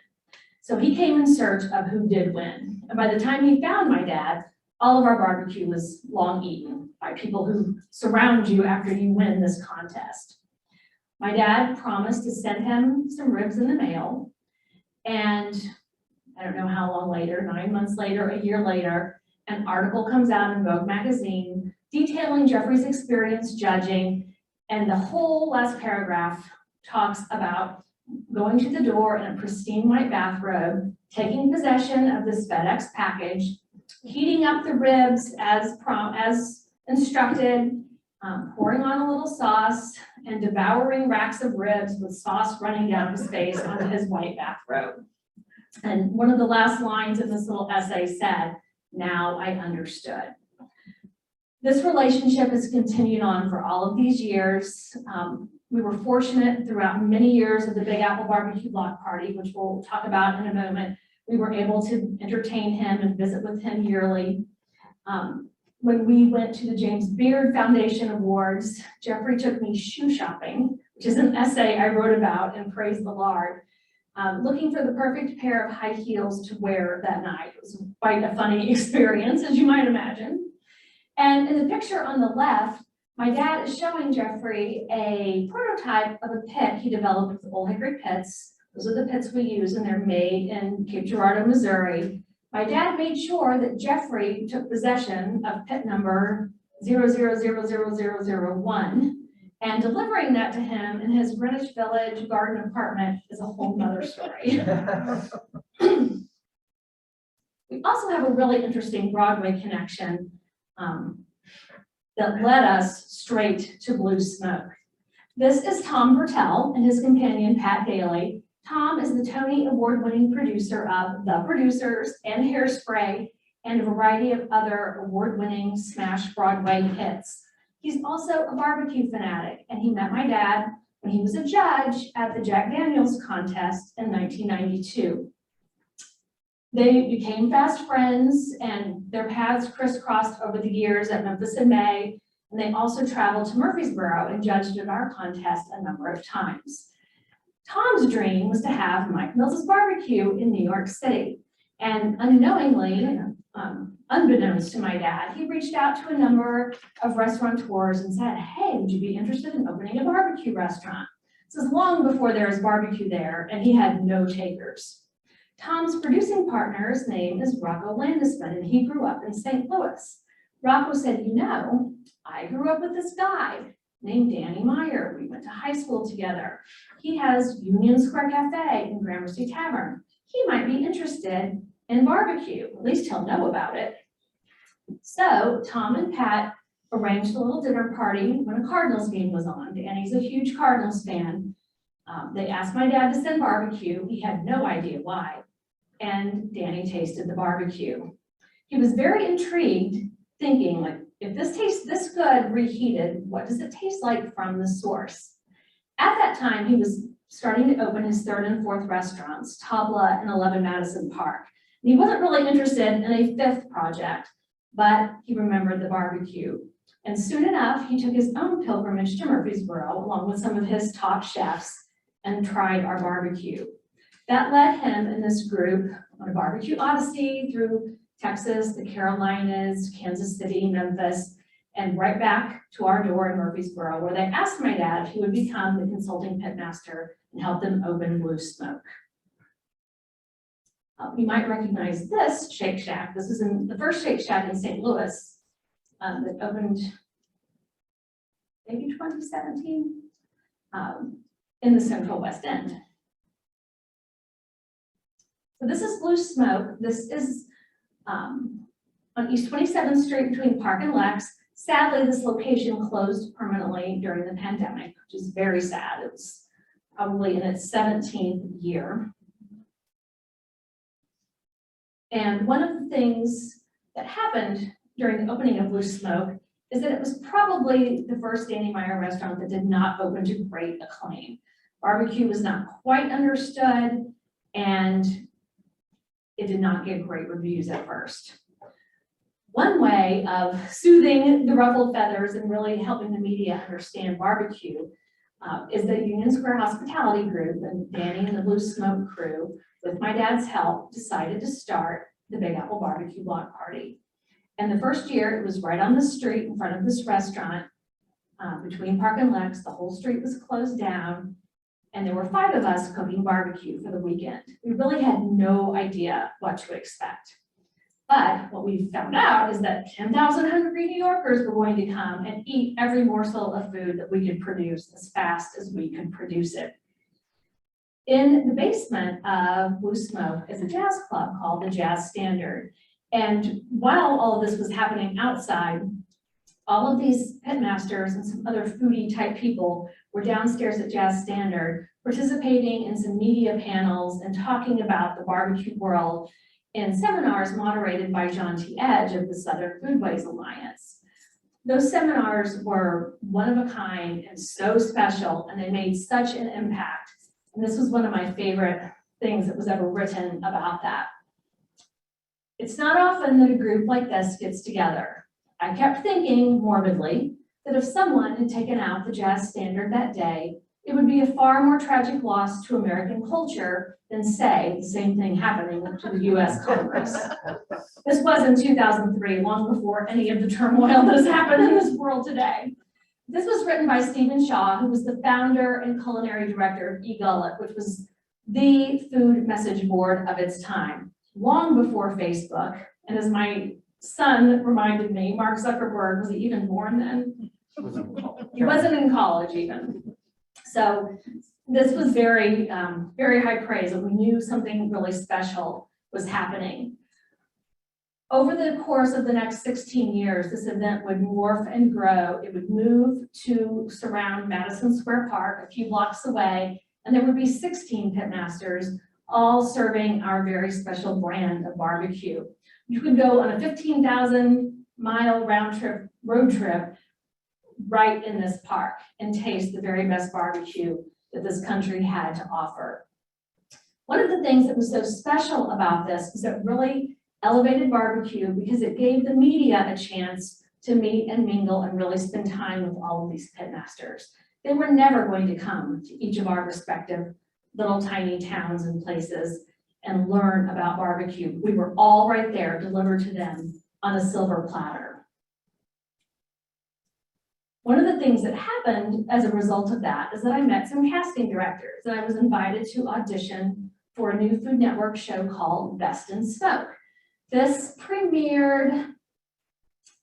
So he came in search of who did win. And by the time he found my dad, all of our barbecue was long eaten by people who surround you after you win this contest. My dad promised to send him some ribs in the mail, and I don't know how long later, 9 months later, a year later, an article comes out in Vogue magazine detailing Jeffrey's experience judging, and the whole last paragraph talks about going to the door in a pristine white bathrobe, taking possession of this FedEx package, heating up the ribs as instructed, pouring on a little sauce, and devouring racks of ribs with sauce running down his face onto his white bathrobe. And one of the last lines in this little essay said, "Now I understood." This relationship has continued on for all of these years. We were fortunate throughout many years of the Big Apple Barbecue Block Party, which we'll talk about in a moment. We were able to entertain him and visit with him yearly. When we went to the James Beard Foundation Awards, Jeffrey took me shoe shopping, which is an essay I wrote about and praised the Lord, looking for the perfect pair of high heels to wear that night. It was quite a funny experience, as you might imagine. And in the picture on the left, my dad is showing Jeffrey a prototype of a pit he developed with Old Hickory pits. Those are the pits we use, and they're made in Cape Girardeau, Missouri. My dad made sure that Jeffrey took possession of pit number 000001, And delivering that to him in his Greenwich Village garden apartment is a whole nother story. We also have a really interesting Broadway connection that led us straight to Blue Smoke. This is Tom Pertell and his companion, Pat Daly. Tom is the Tony Award-winning producer of The Producers and Hairspray and a variety of other award-winning smash Broadway hits. He's also a barbecue fanatic, and he met my dad when he was a judge at the Jack Daniels contest in 1992. They became fast friends, and their paths crisscrossed over the years at Memphis in May, and they also traveled to Murfreesboro and judged at our contest a number of times. Tom's dream was to have Mike Mills's Barbecue in New York City, and unknowingly, unbeknownst to my dad, he reached out to a number of restaurateurs and said, hey, would you be interested in opening a barbecue restaurant? This is long before there was barbecue there, and he had no takers. Tom's producing partner's name is Rocco Landisman, and he grew up in St. Louis. Rocco said, you know, I grew up with this guy named Danny Meyer. We went to high school together. He has Union Square Cafe and Gramercy Tavern. He might be interested in barbecue. At least he'll know about it. So Tom and Pat arranged a little dinner party when a Cardinals game was on. Danny's a huge Cardinals fan. They asked my dad to send barbecue. He had no idea why. And Danny tasted the barbecue. He was very intrigued, thinking, like, if this tastes this good reheated, what does it taste like from the source? At that time, he was starting to open his third and fourth restaurants, Tabla and 11 Madison Park. And he wasn't really interested in a fifth project, but he remembered the barbecue. And soon enough, he took his own pilgrimage to Murfreesboro, along with some of his top chefs, and tried our barbecue. That led him and this group on a barbecue odyssey through Texas, the Carolinas, Kansas City, Memphis, and right back to our door in Murfreesboro, where they asked my dad if he would become the consulting pitmaster and help them open Blue Smoke. You might recognize this Shake Shack. This is in the first Shake Shack in St. Louis that opened maybe 2017 in the Central West End. So this is Blue Smoke. This is on East 27th Street between Park and Lex. Sadly, this location closed permanently during the pandemic, which is very sad. It was probably in its 17th year. And one of the things that happened during the opening of Blue Smoke is that it was probably the first Danny Meyer restaurant that did not open to great acclaim. Barbecue was not quite understood, and it did not get great reviews at first. One way of soothing the ruffled feathers and really helping the media understand barbecue is the Union Square Hospitality Group, and Danny and the Blue Smoke crew, with my dad's help, decided to start the Big Apple Barbecue Block Party. And the first year, it was right on the street in front of this restaurant, between Park and Lex. The whole street was closed down, and there were 5 of us cooking barbecue for the weekend. We really had no idea what to expect. But what we found out is that 10,000 hungry New Yorkers were going to come and eat every morsel of food that we could produce as fast as we could produce it. In the basement of Blue Smoke is a jazz club called the Jazz Standard. And while all of this was happening outside, all of these pitmasters and some other foodie type people were downstairs at Jazz Standard participating in some media panels and talking about the barbecue world in seminars moderated by John T. Edge of the Southern Foodways Alliance. Those seminars were one of a kind and so special, and they made such an impact. And this was one of my favorite things that was ever written about that. It's not often that a group like this gets together. I kept thinking morbidly that if someone had taken out the Jazz Standard that day, it would be a far more tragic loss to American culture than, say, the same thing happening to the US Congress. This was in 2003, long before any of the turmoil that has happened in this world today. This was written by Stephen Shaw, who was the founder and culinary director of eGullet, which was the food message board of its time, long before Facebook. And as my son reminded me, Mark Zuckerberg, was he even born then? He wasn't in college even. So this was very, very high praise, and we knew something really special was happening. Over the course of the next 16 years, this event would morph and grow. It would move to surround Madison Square Park, a few blocks away, and there would be 16 pitmasters, all serving our very special brand of barbecue. You could go on a 15,000-mile road trip right in this park and taste the very best barbecue that this country had to offer. One of the things that was so special about this was it really elevated barbecue because it gave the media a chance to meet and mingle and really spend time with all of these pitmasters. They were never going to come to each of our respective little tiny towns and places and learn about barbecue. We were all right there, delivered to them on a silver platter. One of the things that happened as a result of that is that I met some casting directors, and I was invited to audition for a new Food Network show called Best in Smoke. This premiered,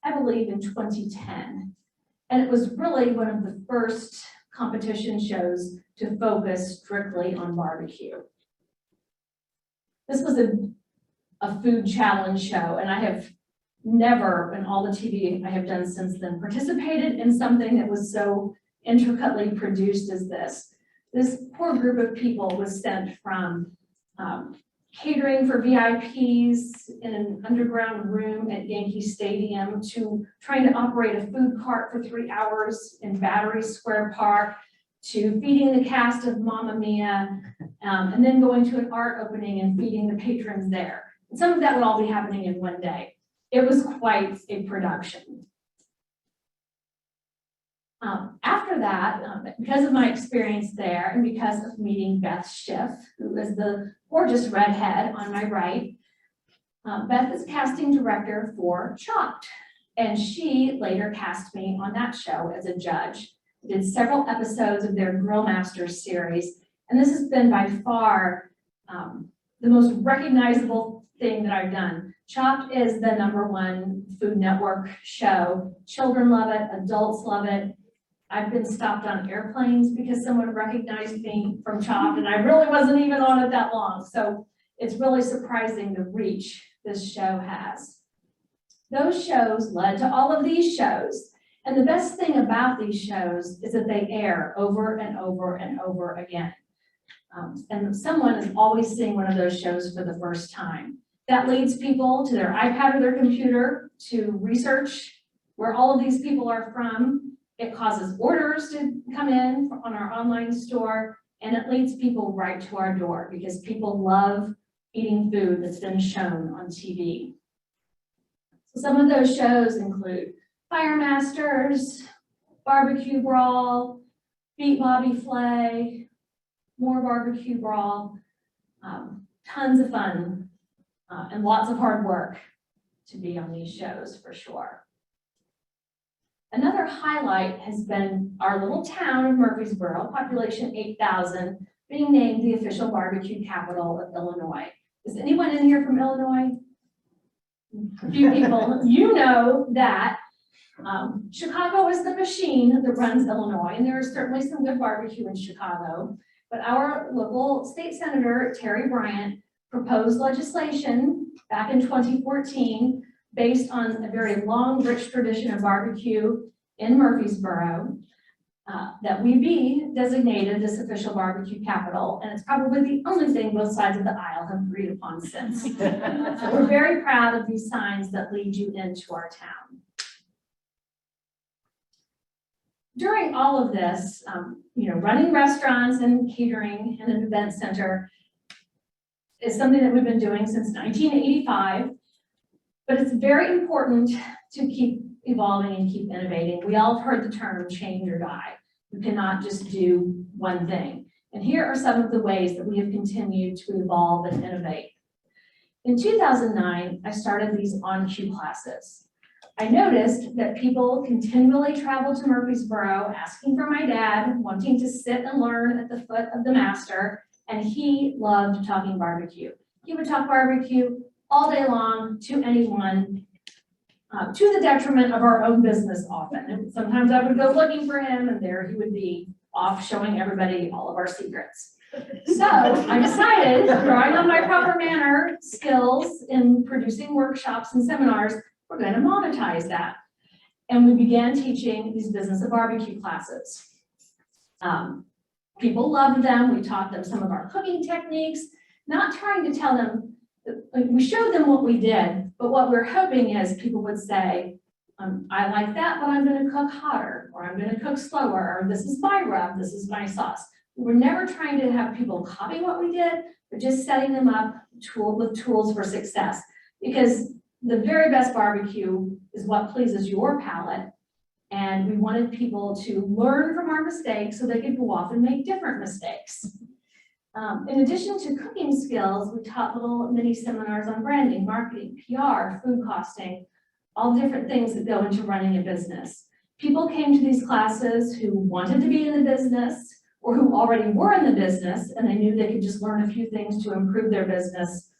I believe, in 2010, and it was really one of the first competition shows to focus strictly on barbecue. This was a food challenge show, and I have never, in all the TV I have done since then, participated in something that was so intricately produced as this. This poor group of people was sent from catering for VIPs in an underground room at Yankee Stadium to trying to operate a food cart for 3 hours in Battery Square Park to feeding the cast of Mamma Mia, and then going to an art opening and feeding the patrons there. And some of that would all be happening in one day. It was quite a production. After that, because of my experience there and because of meeting Beth Schiff, who is the gorgeous redhead on my right, Beth is casting director for Chopped, and she later cast me on that show as a judge. I did several episodes of their Grill Masters series, and this has been by far the most recognizable thing that I've done. Chopped is the #1 Food Network show. Children love it, adults love it. I've been stopped on airplanes because someone recognized me from Chopped, and I really wasn't even on it that long. So it's really surprising the reach this show has. Those shows led to all of these shows. And the best thing about these shows is that they air over and over and over again. And someone is always seeing one of those shows for the first time. That leads people to their iPad or their computer to research where all of these people are from. It causes orders to come in on our online store, and it leads people right to our door because people love eating food that's been shown on TV. So some of those shows include Fire Masters, Barbecue Brawl, Beat Bobby Flay, more Barbecue Brawl, tons of fun and lots of hard work to be on these shows for sure. Another highlight has been our little town of Murfreesboro, population 8,000, being named the official barbecue capital of Illinois. Is anyone in here from Illinois? A few people. You know that Chicago is the machine that runs Illinois, and there is certainly some good barbecue in Chicago, but our local state senator, Terry Bryant, proposed legislation back in 2014 based on a very long, rich tradition of barbecue in Murfreesboro, that we be designated this official barbecue capital, and it's probably the only thing both sides of the aisle have agreed upon since. So we're very proud of these signs that lead you into our town. During all of this, running restaurants and catering and an event center is something that we've been doing since 1985. But it's very important to keep evolving and keep innovating. We all have heard the term change or die. You cannot just do one thing. And here are some of the ways that we have continued to evolve and innovate. In 2009, I started these OnCue classes. I noticed that people continually traveled to Murfreesboro asking for my dad, wanting to sit and learn at the foot of the master, and he loved talking barbecue. He would talk barbecue all day long to anyone, to the detriment of our own business often. And sometimes I would go looking for him and there he would be off showing everybody all of our secrets. So I decided, drawing on my proper manner skills in producing workshops and seminars, we're going to monetize that. And we began teaching these business of barbecue classes. People loved them. We taught them some of our cooking techniques, not trying to tell them, we showed them what we did, but what we're hoping is people would say, I like that, but I'm going to cook hotter, or I'm going to cook slower, or this is my rub, this is my sauce. We were never trying to have people copy what we did, but just setting them up with tools for success. Because the very best barbecue is what pleases your palate. And we wanted people to learn from our mistakes so they could go off and make different mistakes. In addition to cooking skills, we taught little mini seminars on branding, marketing, PR, food costing, all different things that go into running a business. People came to these classes who wanted to be in the business or who already were in the business and they knew they could just learn a few things to improve their business.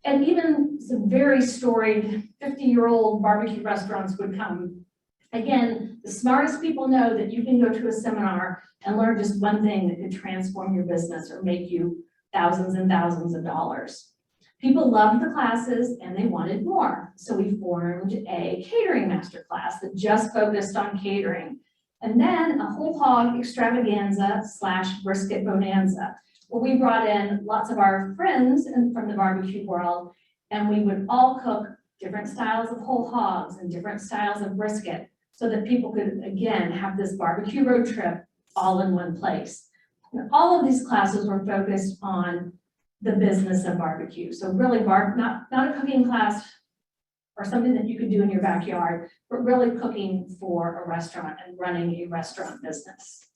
And even some very storied 50-year-old barbecue restaurants would come. Again, the smartest people know that you can go to a seminar and learn just one thing that could transform your business or make you thousands and thousands of dollars. People loved the classes and they wanted more. So we formed a catering masterclass that just focused on catering. And then a whole hog extravaganza / brisket bonanza, where we brought in lots of our friends from the barbecue world, and we would all cook different styles of whole hogs and different styles of brisket so that people could, again, have this barbecue road trip all in one place. And all of these classes were focused on the business of barbecue. So really, not a cooking class or something that you could do in your backyard, but really cooking for a restaurant and running a restaurant business.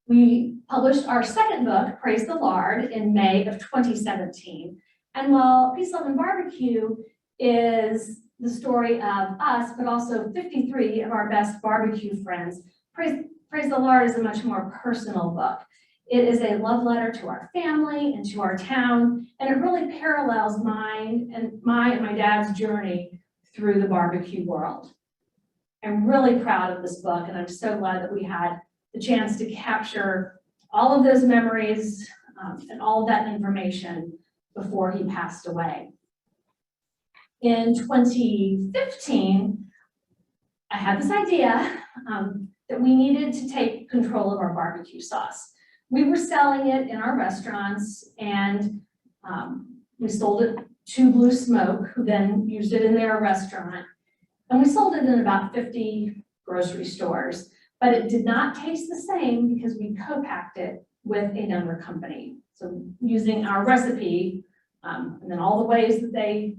We published our second book, Praise the Lard, in May of 2017. And while Peace, Love, and Barbecue is the story of us, but also 53 of our best barbecue friends, Praise the Lard is a much more personal book. It is a love letter to our family and to our town, and it really parallels mine and my dad's journey through the barbecue world. I'm really proud of this book, and I'm so glad that we had the chance to capture all of those memories and all of that information before he passed away. In 2015, I had this idea that we needed to take control of our barbecue sauce. We were selling it in our restaurants, and we sold it to Blue Smoke, who then used it in their restaurant. And we sold it in about 50 grocery stores, but it did not taste the same because we co-packed it with another company. So using our recipe, and then all the ways that they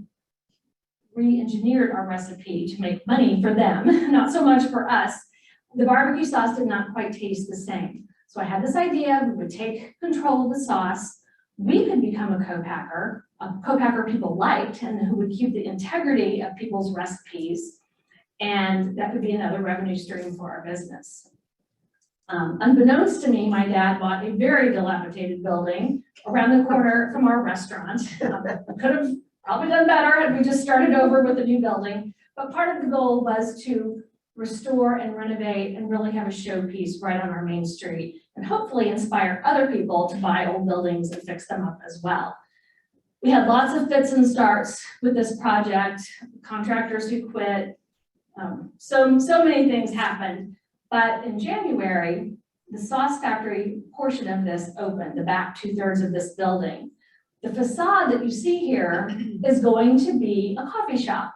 re-engineered our recipe to make money for them, not so much for us, the barbecue sauce did not quite taste the same. So I had this idea, we would take control of the sauce, we could become a co-packer people liked and who would keep the integrity of people's recipes, and that could be another revenue stream for our business. Unbeknownst to me, my dad bought a very dilapidated building around the corner from our restaurant. Could have probably done better had we just started over with a new building, but part of the goal was to restore and renovate and really have a showpiece right on our main street and hopefully inspire other people to buy old buildings and fix them up as well. We had lots of fits and starts with this project, contractors who quit, so many things happened. But in January, the sauce factory portion of this opened, the back 2/3 of this building. The facade that you see here is going to be a coffee shop.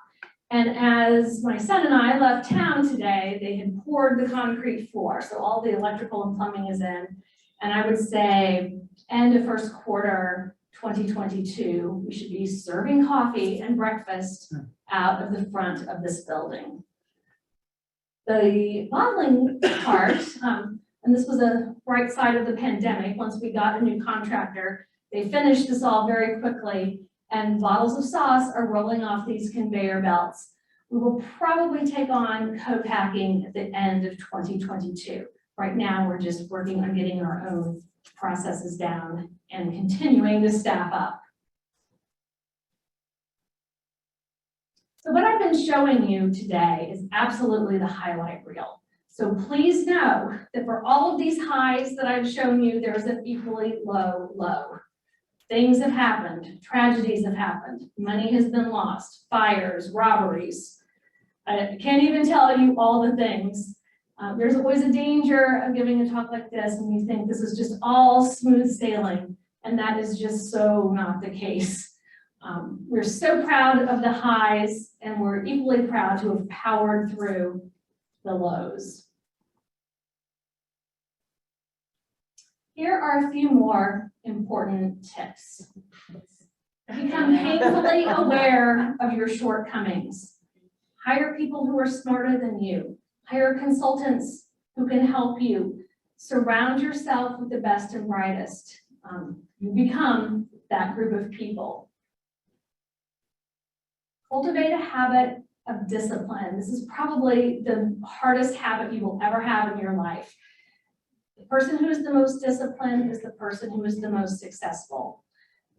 And as my son and I left town today, they had poured the concrete floor. So all the electrical and plumbing is in. And I would say end of first quarter 2022, we should be serving coffee and breakfast out of the front of this building. The modeling part, and this was a bright side of the pandemic, once we got a new contractor, they finished this all very quickly, and bottles of sauce are rolling off these conveyor belts. We will probably take on co-packing at the end of 2022. Right now, we're just working on getting our own processes down and continuing to staff up. So what I've been showing you today is absolutely the highlight reel. So please know that for all of these highs that I've shown you, there's an equally low low. Things have happened, tragedies have happened, money has been lost, fires, robberies. I can't even tell you all the things. There's always a danger of giving a talk like this and you think this is just all smooth sailing, and that is just so not the case. We're so proud of the highs, and we're equally proud to have powered through the lows. Here are a few more important tips. Become painfully aware of your shortcomings. Hire people who are smarter than you. Hire consultants who can help you. Surround yourself with the best and brightest. You become that group of people. Cultivate a habit of discipline. This is probably the hardest habit you will ever have in your life. The person who is the most disciplined is the person who is the most successful.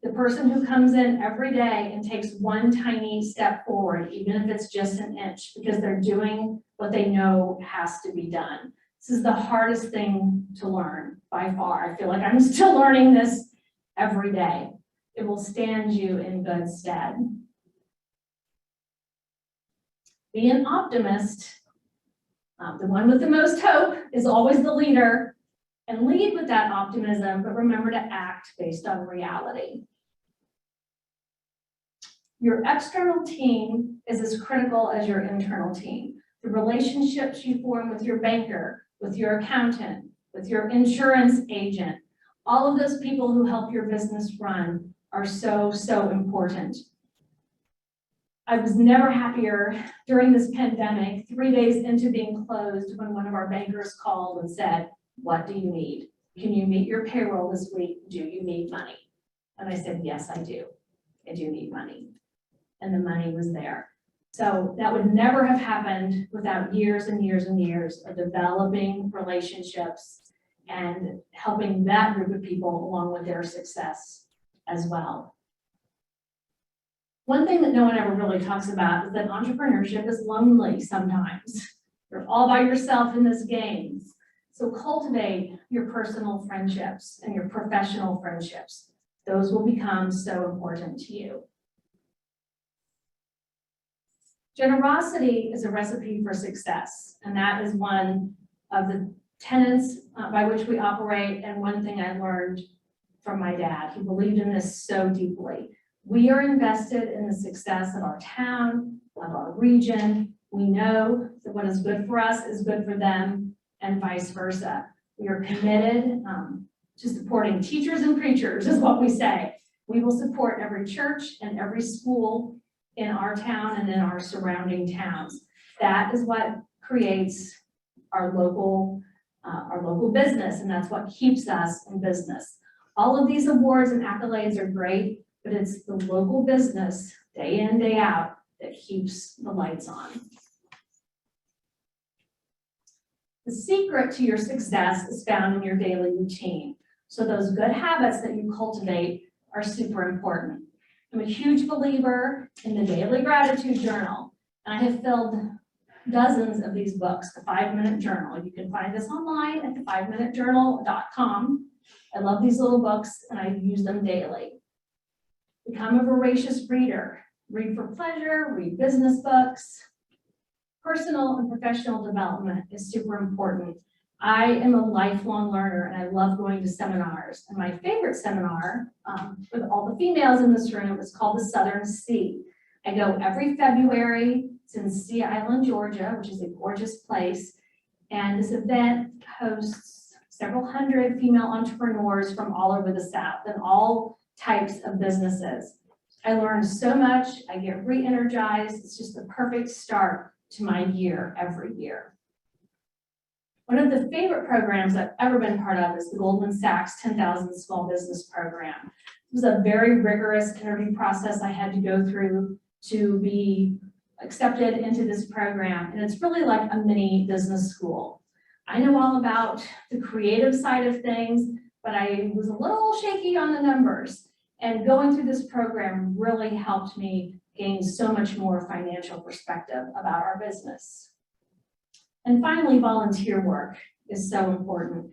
The person who comes in every day and takes one tiny step forward, even if it's just an inch, because they're doing what they know has to be done. This is the hardest thing to learn by far. I feel like I'm still learning this every day. It will stand you in good stead. Be an optimist. The one with the most hope is always the leader, and lead with that optimism, but remember to act based on reality. Your external team is as critical as your internal team. The relationships you form with your banker, with your accountant, with your insurance agent, all of those people who help your business run are so, so important. I was never happier during this pandemic, 3 days into being closed, when one of our bankers called and said, "What do you need? Can you meet your payroll this week? Do you need money?" And I said, "Yes, I do. I do need money." And the money was there. So that would never have happened without years and years and years of developing relationships and helping that group of people along with their success as well. One thing that no one ever really talks about is that entrepreneurship is lonely sometimes. You're all by yourself in this game. So cultivate your personal friendships and your professional friendships. Those will become so important to you. Generosity is a recipe for success, and that is one of the tenets by which we operate, and one thing I learned from my dad. He believed in this so deeply. We are invested in the success of our town, of our region. We know that what is good for us is good for them, and vice versa. We are committed to supporting teachers and preachers, is what we say. We will support every church and every school in our town and in our surrounding towns. That is what creates our local business, and that's what keeps us in business. All of these awards and accolades are great, but it's the local business, day in, day out, that keeps the lights on. The secret to your success is found in your daily routine. So those good habits that you cultivate are super important. I'm a huge believer in the daily gratitude journal, and I have filled dozens of these books, the 5-minute journal. You can find this online at the5minutejournal.com. I love these little books, and I use them daily. Become a voracious reader. Read for pleasure, read business books. Personal and professional development is super important. I am a lifelong learner, and I love going to seminars. And my favorite seminar with all the females in this room is called the Southern Sea. I go every February. It's in Sea Island, Georgia, which is a gorgeous place. And this event hosts several hundred female entrepreneurs from all over the South and all types of businesses. I learn so much. I get re-energized. It's just the perfect start to my year every year. One of the favorite programs I've ever been part of is the Goldman Sachs 10,000 Small Business Program. It was a very rigorous interview process I had to go through to be accepted into this program, and it's really like a mini business school. I know all about the creative side of things, but I was a little shaky on the numbers, and going through this program really helped me gain so much more financial perspective about our business. And finally, volunteer work is so important.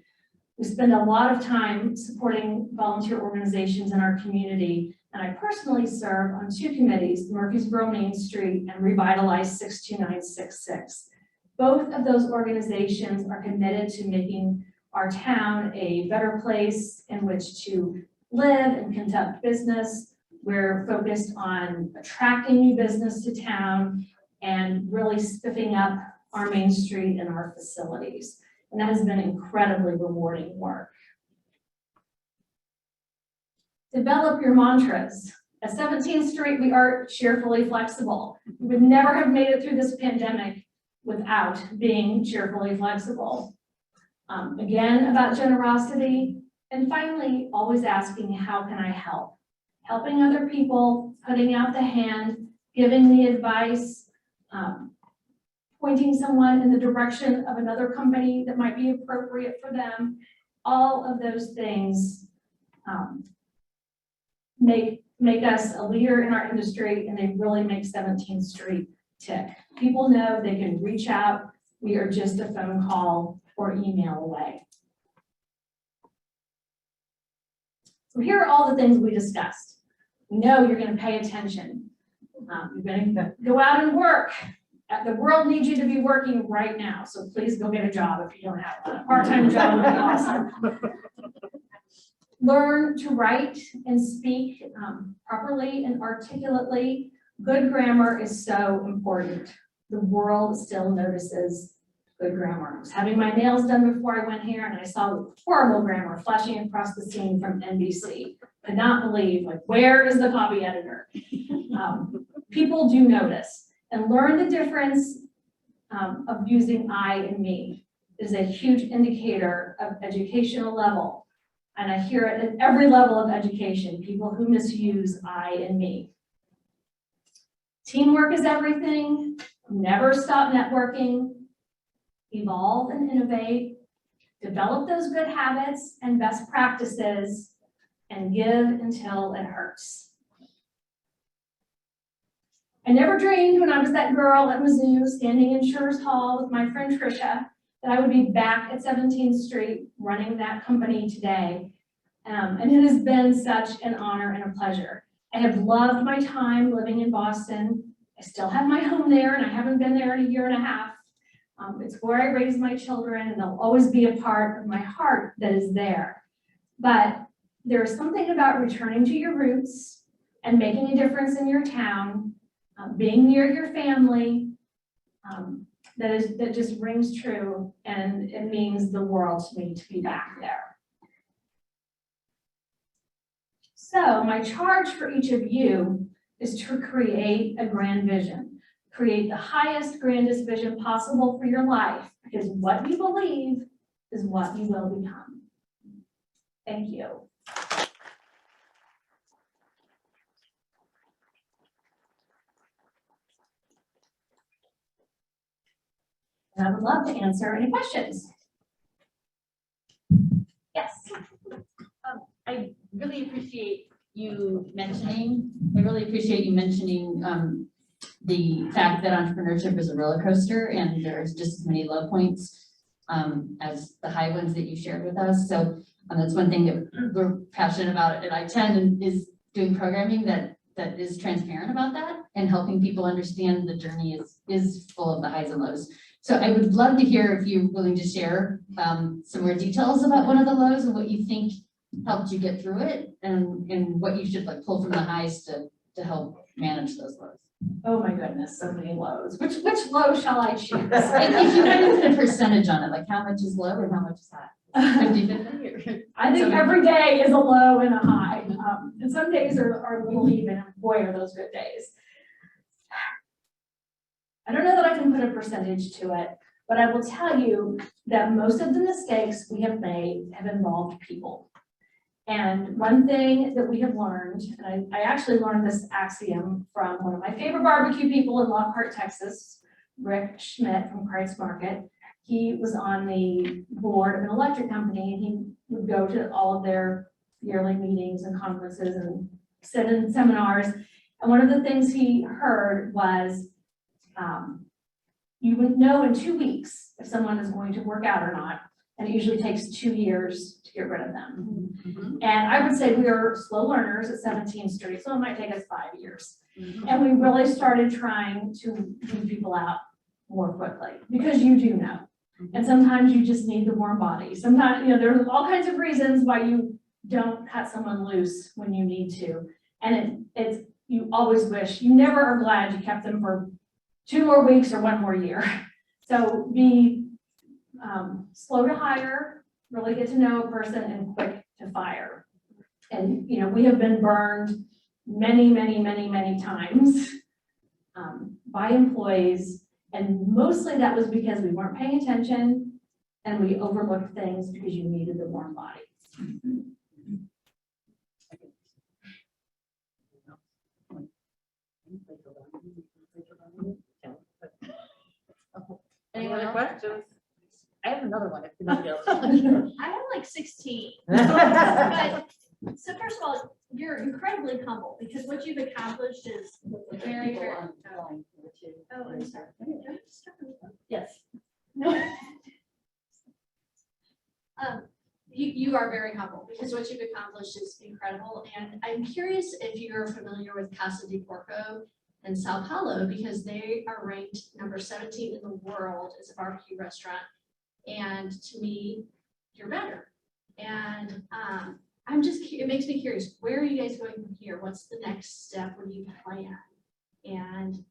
We spend a lot of time supporting volunteer organizations in our community, and I personally serve on 2 committees, Murfreesboro Main Street and Revitalize 62966. Both of those organizations are committed to making our town a better place in which to live and conduct business. We're focused on attracting new business to town and really spiffing up our Main Street and our facilities. And that has been incredibly rewarding work. Develop your mantras. At 17th Street, we are cheerfully flexible. We would never have made it through this pandemic without being cheerfully flexible. Again, about generosity. And finally, always asking, how can I help? Helping other people, putting out the hand, giving the advice, pointing someone in the direction of another company that might be appropriate for them. All of those things make us a leader in our industry, and they really make 17th Street tick. People know they can reach out. We are just a phone call or email away. So here are all the things we discussed. We know you're going to pay attention. You're going to go out and work. The world needs you to be working right now, so please go get a job if you don't have one. A part-time job would be awesome. Learn to write and speak properly and articulately. Good grammar is so important. The world still notices good grammar. I was having my nails done before I went here, and I saw horrible grammar flashing across the scene from NBC. Could not believe, like, where is the copy editor? People do notice. And learn the difference of using I and me. It is a huge indicator of educational level. And I hear it at every level of education, people who misuse I and me. Teamwork is everything. Never stop networking. Evolve and innovate. Develop those good habits and best practices, and give until it hurts. I never dreamed when I was that girl at Mizzou standing in Schurz Hall with my friend Trisha that I would be back at 17th Street running that company today. And it has been such an honor and a pleasure. I have loved my time living in Boston. I still have my home there, and I haven't been there in a year and a half. It's where I raised my children, and they'll always be a part of my heart that is there. But there's something about returning to your roots and making a difference in your town, being near your family, that just rings true, and it means the world to me to be back there. So my charge for each of you is to create a grand vision. Create the highest, grandest vision possible for your life, because what you believe is what you will become. Thank you. And I would love to answer any questions. Yes. I really appreciate you mentioning, the fact that entrepreneurship is a roller coaster, and there's just as many low points as the high ones that you shared with us. So that's one thing that we're passionate about at ITEN, and is doing programming that is transparent about that and helping people understand the journey is full of the highs and lows. So I would love to hear if you're willing to share some more details about one of the lows and what you think helped you get through it, and what you should pull from the highs to help manage those lows. Oh my goodness, so many lows. Which low shall I choose? If you can put a percentage on it, like how much is low and how much is high? 50-50? I think every day is a low and a high. And some days are a little even, and boy, are those good days. I don't know that I can put a percentage to it, but I will tell you that most of the mistakes we have made have involved people. And one thing that we have learned, and I actually learned this axiom from one of my favorite barbecue people in Lockhart, Texas, Rick Schmidt from Christ Market. He was on the board of an electric company, and he would go to all of their yearly meetings and conferences and sit in seminars. And one of the things he heard was, you would know in 2 weeks if someone is going to work out or not. And it usually takes 2 years to get rid of them. And I would say we are slow learners at 17th Street, so it might take us 5 years. And we really started trying to move people out more quickly, because you do know. And sometimes you just need the warm body. Sometimes, there's all kinds of reasons why you don't cut someone loose when you need to. And it's you always wish, you never are glad you kept them for 2 more weeks or 1 more year. So be slow to hire, really get to know a person, and quick to fire. And, we have been burned many, many, many, many times by employees. And mostly that was because we weren't paying attention and we overlooked things because you needed the warm body. Any other questions? I have another one if nobody else. I have like 16. But, so first of all, you're incredibly humble because what you've accomplished is very, very. Oh, I'm sorry. Do I have to start from the front? Yes. You are very humble because what you've accomplished is incredible. And I'm curious if you're familiar with Casa de Porco in Sao Paulo, because they are ranked number 17 in the world as a barbecue restaurant. And to me, you're better. And it makes me curious, where are you guys going from here? What's the next step? What do you plan? And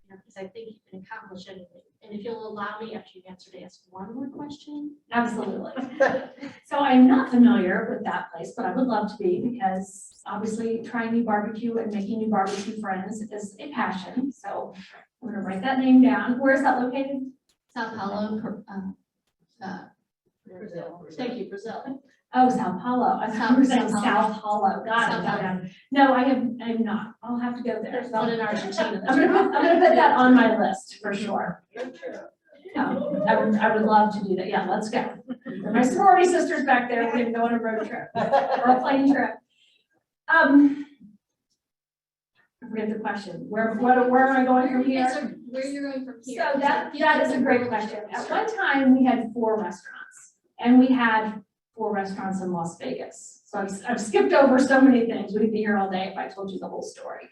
because I think you can accomplish anything. And if you'll allow me after you answer to ask one more question. Absolutely. So I'm not familiar with that place, but I would love to be, because obviously trying new barbecue and making new barbecue friends is a passion. So I'm going to write that name down. Where is that located? Sao Paulo, Brazil. thank you, Brazil. Oh, Sao Paulo. I thought you were saying Sao Sao Paulo. Got Sao it. Paulo. Got it. No, I'm not. I'll have to go there. There's one in Argentina. I'm gonna put that on my list for sure. Yeah, I would love to do that. Yeah, let's go. My sorority sisters back there, we're gonna go on a road trip or a plane trip. I forget the question. Where am I going from here? Where you're going from here? So that is a great question. At one time, we had 4 restaurants, and we had 4 restaurants in Las Vegas. So I've skipped over so many things. We'd be here all day if I told you the whole story.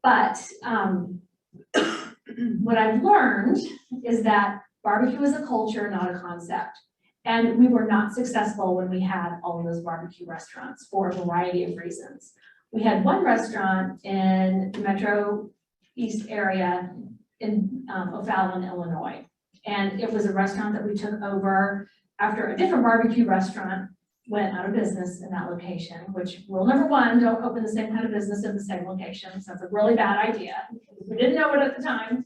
But what I've learned is that barbecue is a culture, not a concept. And we were not successful when we had all of those barbecue restaurants for a variety of reasons. We had one restaurant in the Metro East area in O'Fallon, Illinois. And it was a restaurant that we took over after a different barbecue restaurant went out of business in that location, which rule number 1, don't open the same kind of business in the same location. So that's a really bad idea. We didn't know it at the time.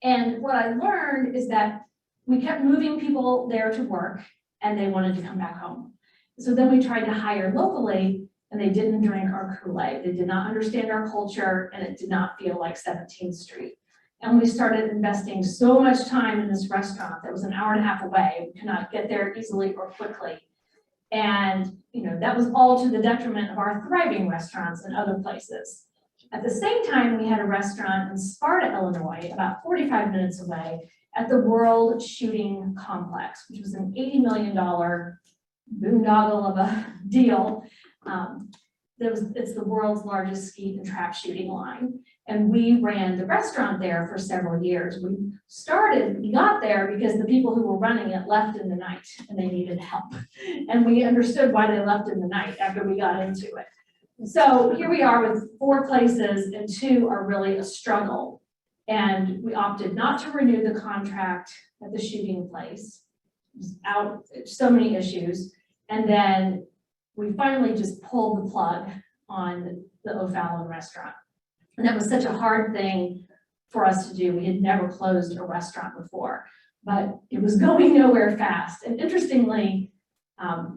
And what I learned is that we kept moving people there to work and they wanted to come back home. So then we tried to hire locally and they didn't drink our Kool-Aid. They did not understand our culture and it did not feel like 17th Street. And we started investing so much time in this restaurant that was an hour and a half away. We could not get there easily or quickly. And, that was all to the detriment of our thriving restaurants in other places. At the same time, we had a restaurant in Sparta, Illinois, about 45 minutes away at the World Shooting Complex, which was an $80 million boondoggle of a deal. It's the world's largest skeet and trap shooting line. And we ran the restaurant there for several years. We got there because the people who were running it left in the night and they needed help. And we understood why they left in the night after we got into it. So here we are with 4 places and 2 are really a struggle. And we opted not to renew the contract at the shooting place. It was out, so many issues. And then we finally just pulled the plug on the O'Fallon restaurant. And that was such a hard thing for us to do. We had never closed a restaurant before, but it was going nowhere fast. And interestingly,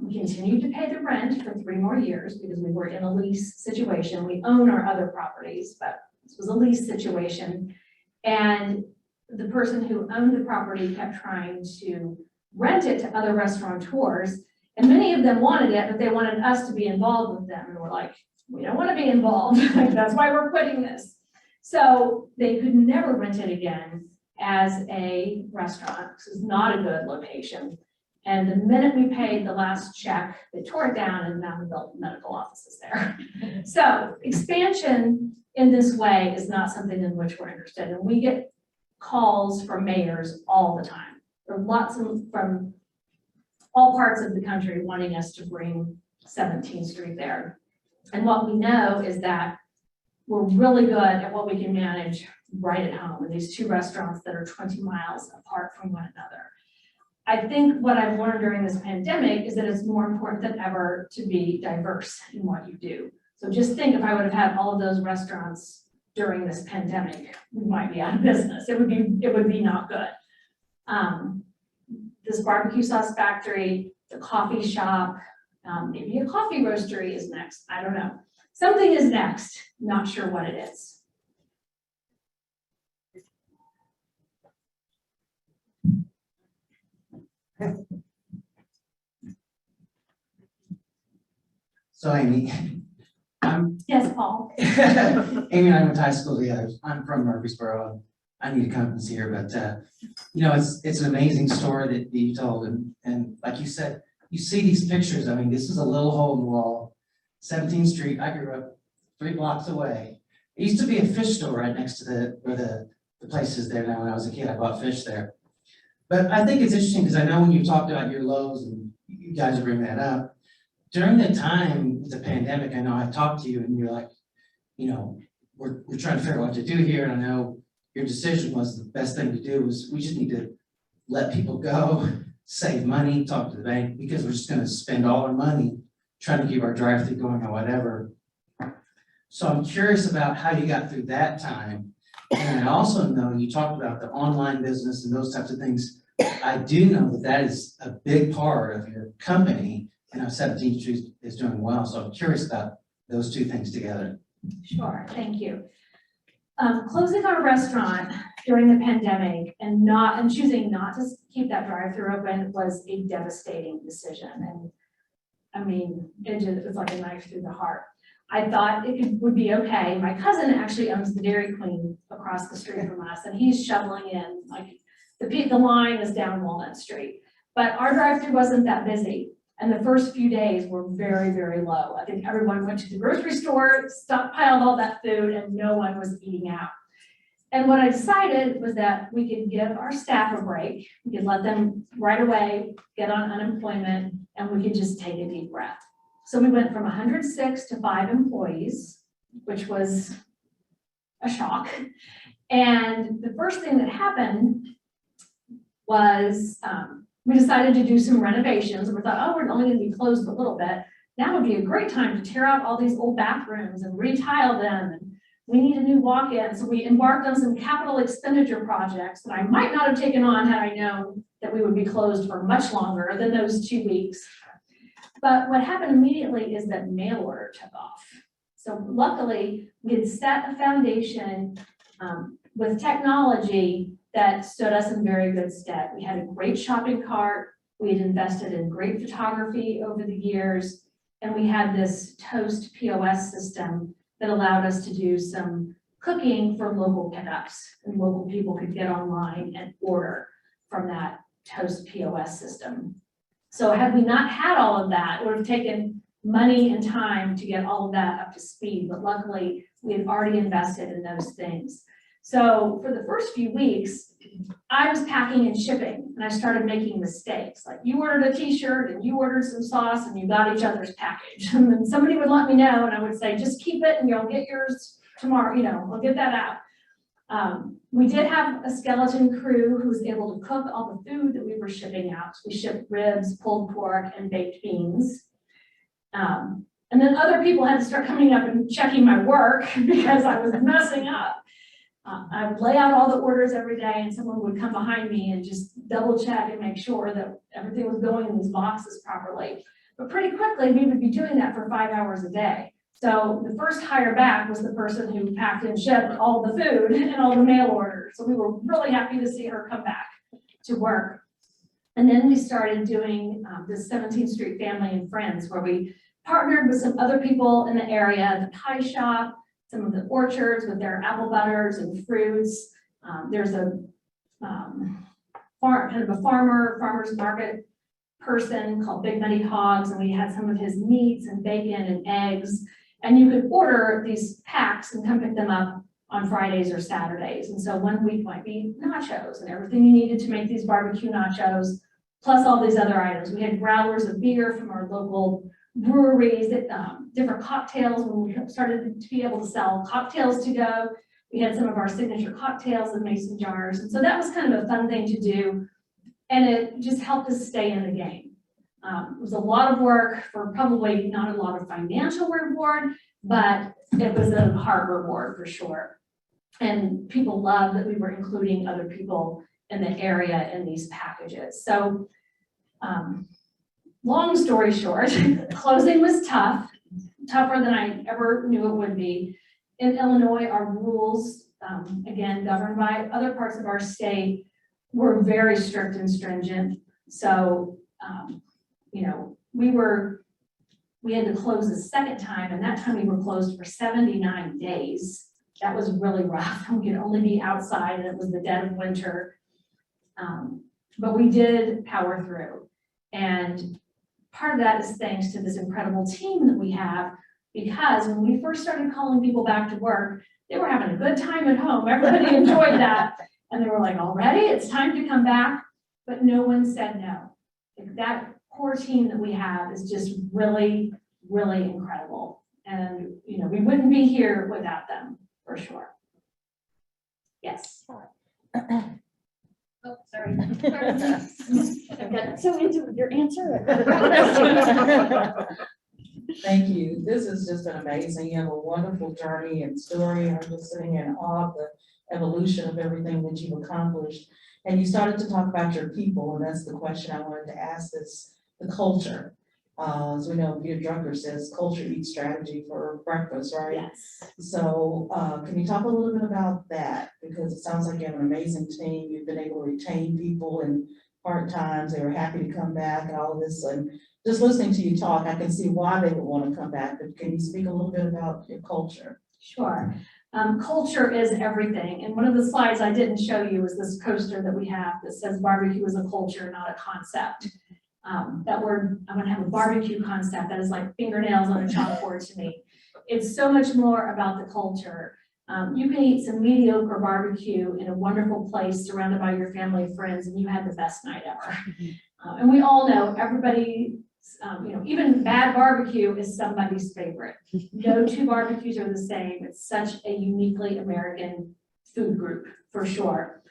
we continued to pay the rent for 3 more years because we were in a lease situation. We own our other properties, but this was a lease situation. And the person who owned the property kept trying to rent it to other restaurateurs. And many of them wanted it, but they wanted us to be involved with them. And we're like, we don't want to be involved. That's why we're quitting this. So they could never rent it again as a restaurant. This is not a good location. And the minute we paid the last check, they tore it down and now we built medical offices there. So expansion in this way is not something in which we're interested in. We get calls from mayors all the time. There are lots from all parts of the country wanting us to bring 17th Street there. And what we know is that we're really good at what we can manage right at home in these two restaurants that are 20 miles apart from one another. I think what I've learned during this pandemic is that it's more important than ever to be diverse in what you do. So just think if I would have had all of those restaurants during this pandemic, we might be out of business. It would be not good. This barbecue sauce factory, the coffee shop, maybe a coffee roastery is next. I don't know. Something is next. Not sure what it is. So Amy, Yes, Paul. Amy and I went to high school together. I'm from Murfreesboro. I need to come here, but it's an amazing story that you told, and like you said, you see these pictures. I mean, this is a little hole in the wall, 17th Street. I grew up 3 blocks away. It used to be a fish store right next to where the place is there now. When I was a kid, I bought fish there. But I think it's interesting because I know when you talked about your lows and you guys bring that up, during the time of the pandemic, I know I've talked to you and you're like, we're trying to figure out what to do here. And I know your decision was the best thing to do was we just need to let people go, save money, talk to the bank, because we're just going to spend all our money trying to keep our drive-through going or whatever. So I'm curious about how you got through that time. And I also know you talked about the online business and those types of things. I do know that that is a big part of your company, and how 17th Street is doing well. So I'm curious about those two things together. Sure, thank you. Closing our restaurant during the pandemic and choosing not to keep that drive-through open was a devastating decision. And I mean, it was like a knife through the heart. I thought would be okay. My cousin actually owns the Dairy Queen across the street from us, and he's shoveling in, like, the line is down Walnut Street. But our drive-through wasn't that busy. And the first few days were very, very low. I think everyone went to the grocery store, stockpiled all that food, and no one was eating out. And what I decided was that we could give our staff a break. We could let them right away get on unemployment, and we could just take a deep breath. So we went from 106 to 5 employees, which was a shock. And the first thing that happened was we decided to do some renovations, and we thought, oh, we're only going to be closed a little bit. Now would be a great time to tear out all these old bathrooms and retile them, and we need a new walk-in. So we embarked on some capital expenditure projects that I might not have taken on had I known that we would be closed for much longer than those 2 weeks. But what happened immediately is that mail order took off. So luckily, we had set a foundation with technology that stood us in very good stead. We had a great shopping cart. We had invested in great photography over the years. And we had this Toast POS system that allowed us to do some cooking for local pickups. And local people could get online and order from that Toast POS system. So had we not had all of that, it would have taken money and time to get all of that up to speed. But luckily, we had already invested in those things. So for the first few weeks, I was packing and shipping, and I started making mistakes. Like, you ordered a t-shirt and you ordered some sauce and you got each other's package. And then somebody would let me know, and I would say, just keep it and you'll get yours tomorrow, we'll get that out. We did have a skeleton crew who was able to cook all the food that we were shipping out. So we shipped ribs, pulled pork, and baked beans. And then other people had to start coming up and checking my work because I was messing up. I would lay out all the orders every day, and someone would come behind me and just double check and make sure that everything was going in these boxes properly. But pretty quickly, we would be doing that for 5 hours a day. So the first hire back was the person who packed and shipped all the food and all the mail orders. So we were really happy to see her come back to work. And then we started doing the 17th Street Family and Friends, where we partnered with some other people in the area, the pie shop, some of the orchards with their apple butters and fruits. There's a farmer's market person called Big Muddy Hogs, and we had some of his meats and bacon and eggs. And you could order these packs and come pick them up on Fridays or Saturdays. And so one week might be nachos and everything you needed to make these barbecue nachos, plus all these other items. We had growlers of beer from our local breweries, different cocktails when we started to be able to sell cocktails to go. We had some of our signature cocktails in mason jars. And so that was kind of a fun thing to do. And it just helped us stay in the game. It was a lot of work for probably not a lot of financial reward, but it was a hard reward for sure. And people loved that we were including other people in the area in these packages. So long story short, closing was tough, tougher than I ever knew it would be. In Illinois, our rules, again, governed by other parts of our state, were very strict and stringent. So, we had to close the second time, and that time we were closed for 79 days. That was really rough. We could only be outside, and it was the dead of winter. But we did power through. And part of that is thanks to this incredible team that we have, because when we first started calling people back to work, they were having a good time at home. Everybody enjoyed that. And they were like, already? It's time to come back. But no one said no. Like, that core team that we have is just really, really incredible. And, we wouldn't be here without them, for sure. Yes. Oh, sorry. I got so into your answer. Thank you. This has just been amazing. You have a wonderful journey and story. I'm just sitting in awe of the evolution of everything that you've accomplished. And you started to talk about your people, and that's the question I wanted to ask, is the culture. As we know, Peter Drucker says, culture eats strategy for breakfast, right? Yes. So can you talk a little bit about that? Because it sounds like you have an amazing team. You've been able to retain people in hard times. They were happy to come back and all of this. And just listening to you talk, I can see why they would want to come back. But can you speak a little bit about your culture? Sure. Culture is everything. And one of the slides I didn't show you is this poster that we have that says barbecue is a culture, not a concept. That word, I'm gonna have a barbecue concept that is like fingernails on a chalkboard to me. It's so much more about the culture. You can eat some mediocre barbecue in a wonderful place surrounded by your family and friends, and you had the best night ever. And we all know everybody, even bad barbecue is somebody's favorite. No two barbecues are the same. It's such a uniquely American food group, for sure.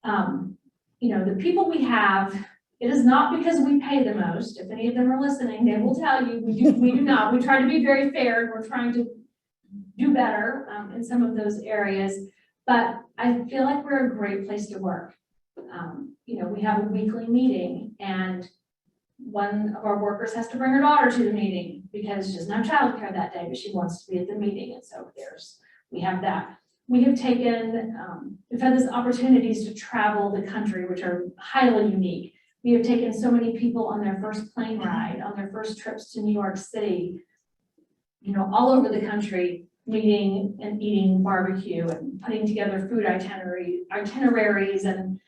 The people we have, it is not because we pay the most. If any of them are listening, they will tell you we do not. We try to be very fair, and we're trying to do better in some of those areas. But I feel like we're a great place to work. We have a weekly meeting, and one of our workers has to bring her daughter to the meeting because she doesn't have childcare that day, but she wants to be at the meeting. And so we have that. We have taken, we've had these opportunities to travel the country, which are highly unique. We have taken so many people on their first plane ride, on their first trips to New York City, all over the country, meeting and eating barbecue and putting together food itineraries and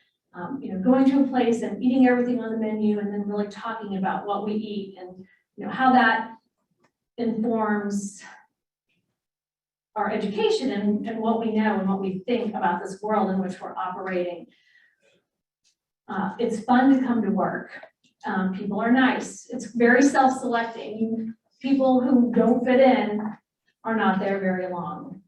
going to a place and eating everything on the menu and then really talking about what we eat and how that informs our education and what we know and what we think about this world in which we're operating. It's fun to come to work. People are nice. It's very self-selecting. People who don't fit in are not there very long.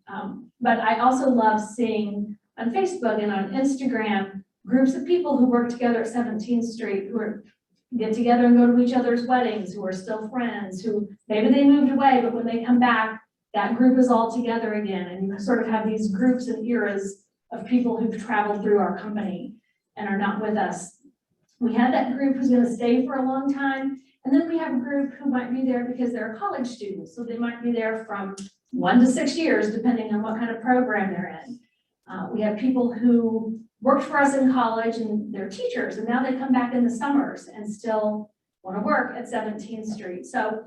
But I also love seeing on Facebook and on Instagram groups of people who work together at 17th Street, who get together and go to each other's weddings, who are still friends, who maybe they moved away, but when they come back, that group is all together again. And you sort of have these groups and eras of people who've traveled through our company and are not with us. We have that group who's going to stay for a long time. And then we have a group who might be there because they're college students. So they might be there from 1 to 6 years, depending on what kind of program they're in. We have people who worked for us in college and they're teachers, and now they come back in the summers and still want to work at 17th Street. So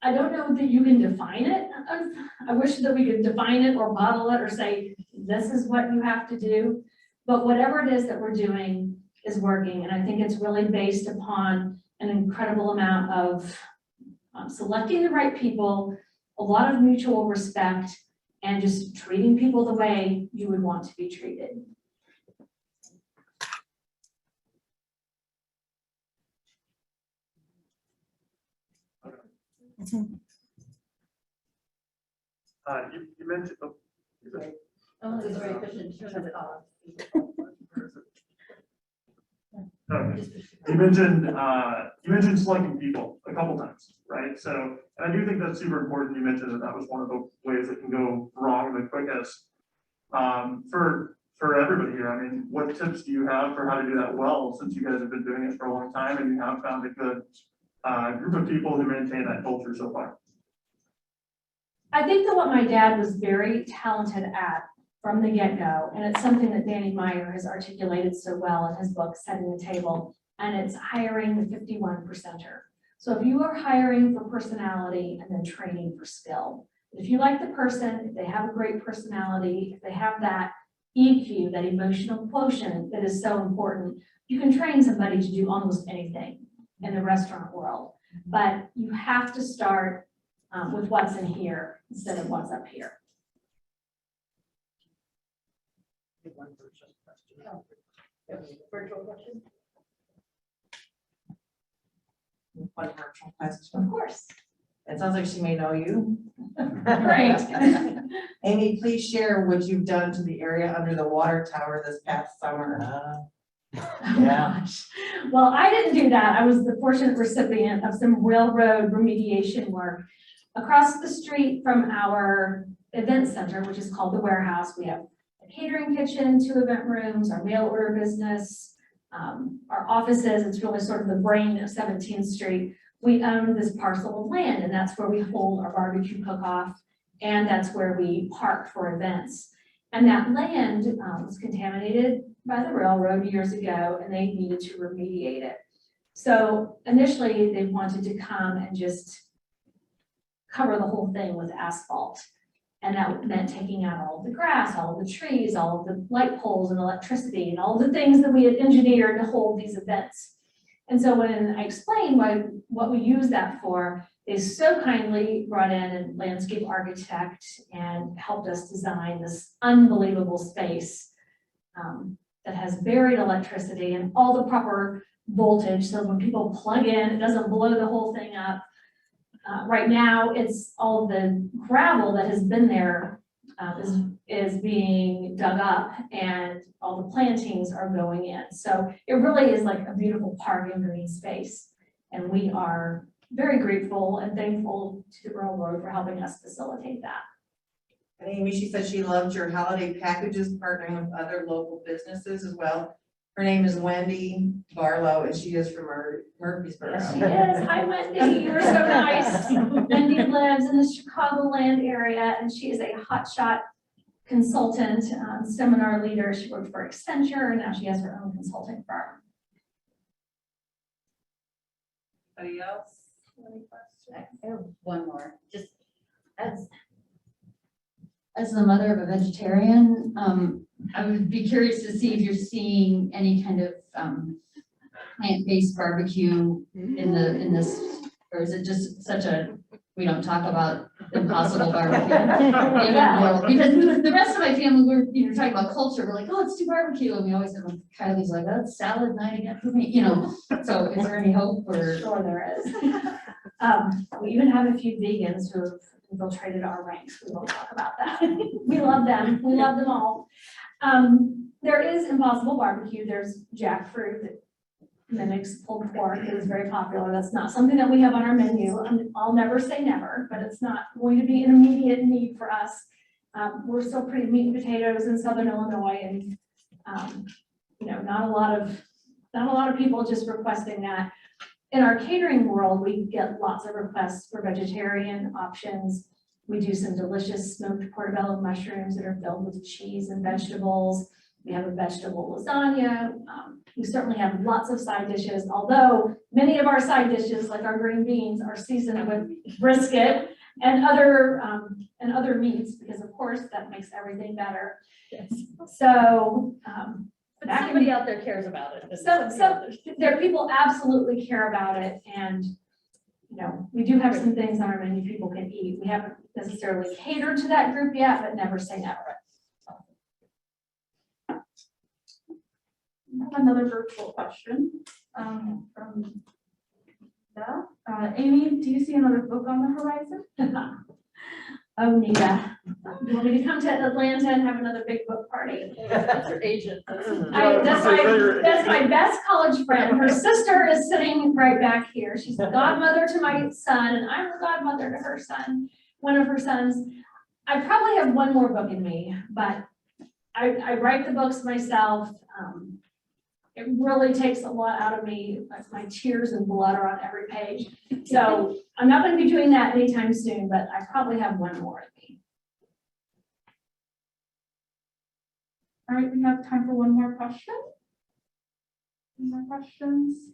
I don't know that you can define it. I wish that we could define it or bottle it or say, this is what you have to do. But whatever it is that we're doing is working. And I think it's really based upon an incredible amount of selecting the right people, a lot of mutual respect, and just treating people the way you would want to be treated. You mentioned, Oh, that's very efficient. you mentioned selecting people a couple times, right? So, and I do think that's super important. You mentioned that was one of the ways that can go wrong the quickest. For everybody here, I mean, what tips do you have for how to do that well, since you guys have been doing it for a long time and you have found a good group of people who maintain that culture so far? I think that what my dad was very talented at from the get-go, and it's something that Danny Meyer has articulated so well in his book, Setting the Table, and it's hiring the 51%er. So if you are hiring for personality and then training for skill, if you like the person, if they have a great personality, if they have that EQ, that emotional quotient that is so important, you can train somebody to do almost anything in the restaurant world. But you have to start with what's in here instead of what's up here. Virtual question? One virtual question. Of course. It sounds like she may know you. Great. Amy, please share what you've done to the area under the water tower this past summer. Yeah. Well, I didn't do that. I was the fortunate recipient of some railroad remediation work. Across the street from our event center, which is called the Warehouse, we have a catering kitchen, 2 event rooms, our mail order business, our offices. It's really sort of the brain of 17th Street. We own this parcel of land, and that's where we hold our barbecue cook-off, and that's where we park for events. And that land was contaminated by the railroad years ago, and they needed to remediate it. So initially, they wanted to come and just cover the whole thing with asphalt. And that meant taking out all of the grass, all of the trees, all of the light poles and electricity, and all the things that we had engineered to hold these events. And so when I explained what we use that for, they so kindly brought in a landscape architect and helped us design this unbelievable space that has buried electricity and all the proper voltage. So when people plug in, it doesn't blow the whole thing up. Right now, it's all the gravel that has been there is being dug up, and all the plantings are going in. So it really is like a beautiful park and green space. And we are very grateful and thankful to the railroad for helping us facilitate that. And Amy, she said she loved your holiday packages, partnering with other local businesses as well. Her name is Wendy Barlow, and she is from Murfreesboro. Yes, she is. Hi, Wendy. You're so nice. Wendy lives in the Chicagoland area, and she is a hotshot consultant, seminar leader. She worked for Accenture, and now she has her own consulting firm. Anybody else? Any questions? I have one more, just as the mother of a vegetarian, I would be curious to see if you're seeing any kind of plant-based barbecue in this, or is it just such a, we don't talk about impossible barbecue? Because the rest of my family, we're talking about culture, we're like, oh, let's do barbecue, and we always have Kylie's like, oh, it's salad night again for me, so is there any hope or? Sure there is. We even have a few vegans who have infiltrated our ranks. We won't talk about that. We love them. We love them all. There is Impossible Barbecue. There's jackfruit that mimics pulled pork. It is very popular. That's not something that we have on our menu. I'll never say never, but it's not going to be an immediate need for us. We're still pretty meat and potatoes in Southern Illinois, and not a lot of people just requesting that. In our catering world, we get lots of requests for vegetarian options. We do some delicious smoked portobello mushrooms that are filled with cheese and vegetables. We have a vegetable lasagna. We certainly have lots of side dishes, although many of our side dishes, like our green beans, are seasoned with brisket and other meats, because of course that makes everything better. So, But That can somebody be- out there cares about it. so there, people absolutely care about it, and, you know, we do have some things on our menu people can eat. We haven't necessarily catered to that group yet, but never say never. I have another virtual question, from Amy, do you see another book on the horizon? Oh, Nita, you want me to come to Atlanta and have another big book party? That's your agent. That's my best college friend. Her sister is sitting right back here. She's the godmother to my son, and I'm the godmother to her son, one of her sons. I probably have one more book in me, but I write the books myself. It really takes a lot out of me. My tears and blood are on every page. So I'm not going to be doing that anytime soon, but I probably have one more in me. All right, we have time for one more question. Any more questions?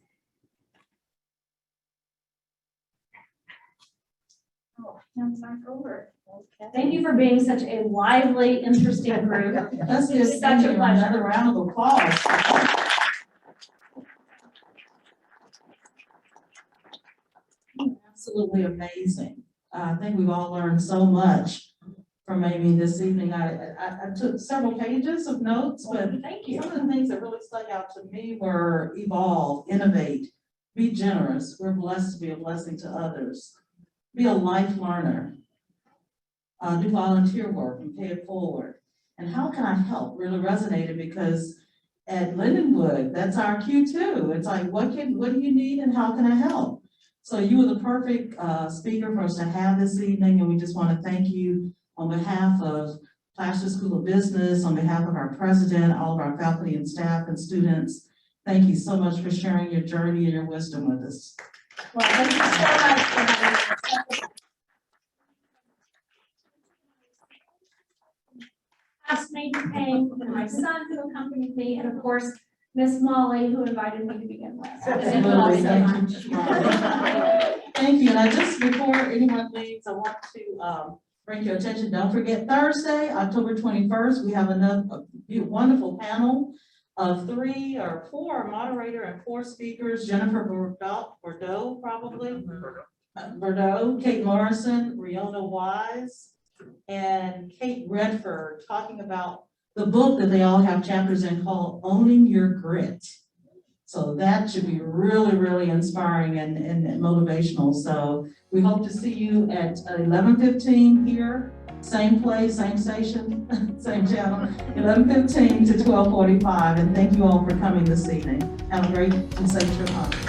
Oh, hands back over. Thank you for being such a lively, interesting group. Let's give It's such a Amy pleasure. another round of applause. Absolutely amazing. I think we've all learned so much from Amy this evening. I took several pages of notes, but Thank you. some of the things that really stuck out to me were evolve, innovate, be generous. We're blessed to be a blessing to others. Be a life learner. Do volunteer work and pay it forward. And how can I help really resonated because at Lindenwood, that's our cue too. It's like, what do you need and how can I help? So you were the perfect speaker for us to have this evening, and we just want to thank you on behalf of Plaster School of Business, on behalf of our president, all of our faculty and staff and students. Thank you so much for sharing your journey and your wisdom with us. Well, thank you so much for having us. Classmate who came, and my son who accompanied me, and of course, Miss Molly, who invited me to begin with. Thank you all so Absolutely. much. Thank you, and I just, before anyone leaves, I want to bring your attention, don't forget Thursday, October 21st, we have another wonderful panel of 3 or 4, a moderator and 4 speakers, Jennifer Bordeaux, probably. Bordeaux, Kate Morrison, Riona Wise, and Kate Redford, talking about the book that they all have chapters in called Owning Your Grit. So that should be really, really inspiring and motivational. So we hope to see you at 11:15 here, same place, same station, same channel, 11:15 to 12:45. And thank you all for coming this evening. Have a great and safe trip home.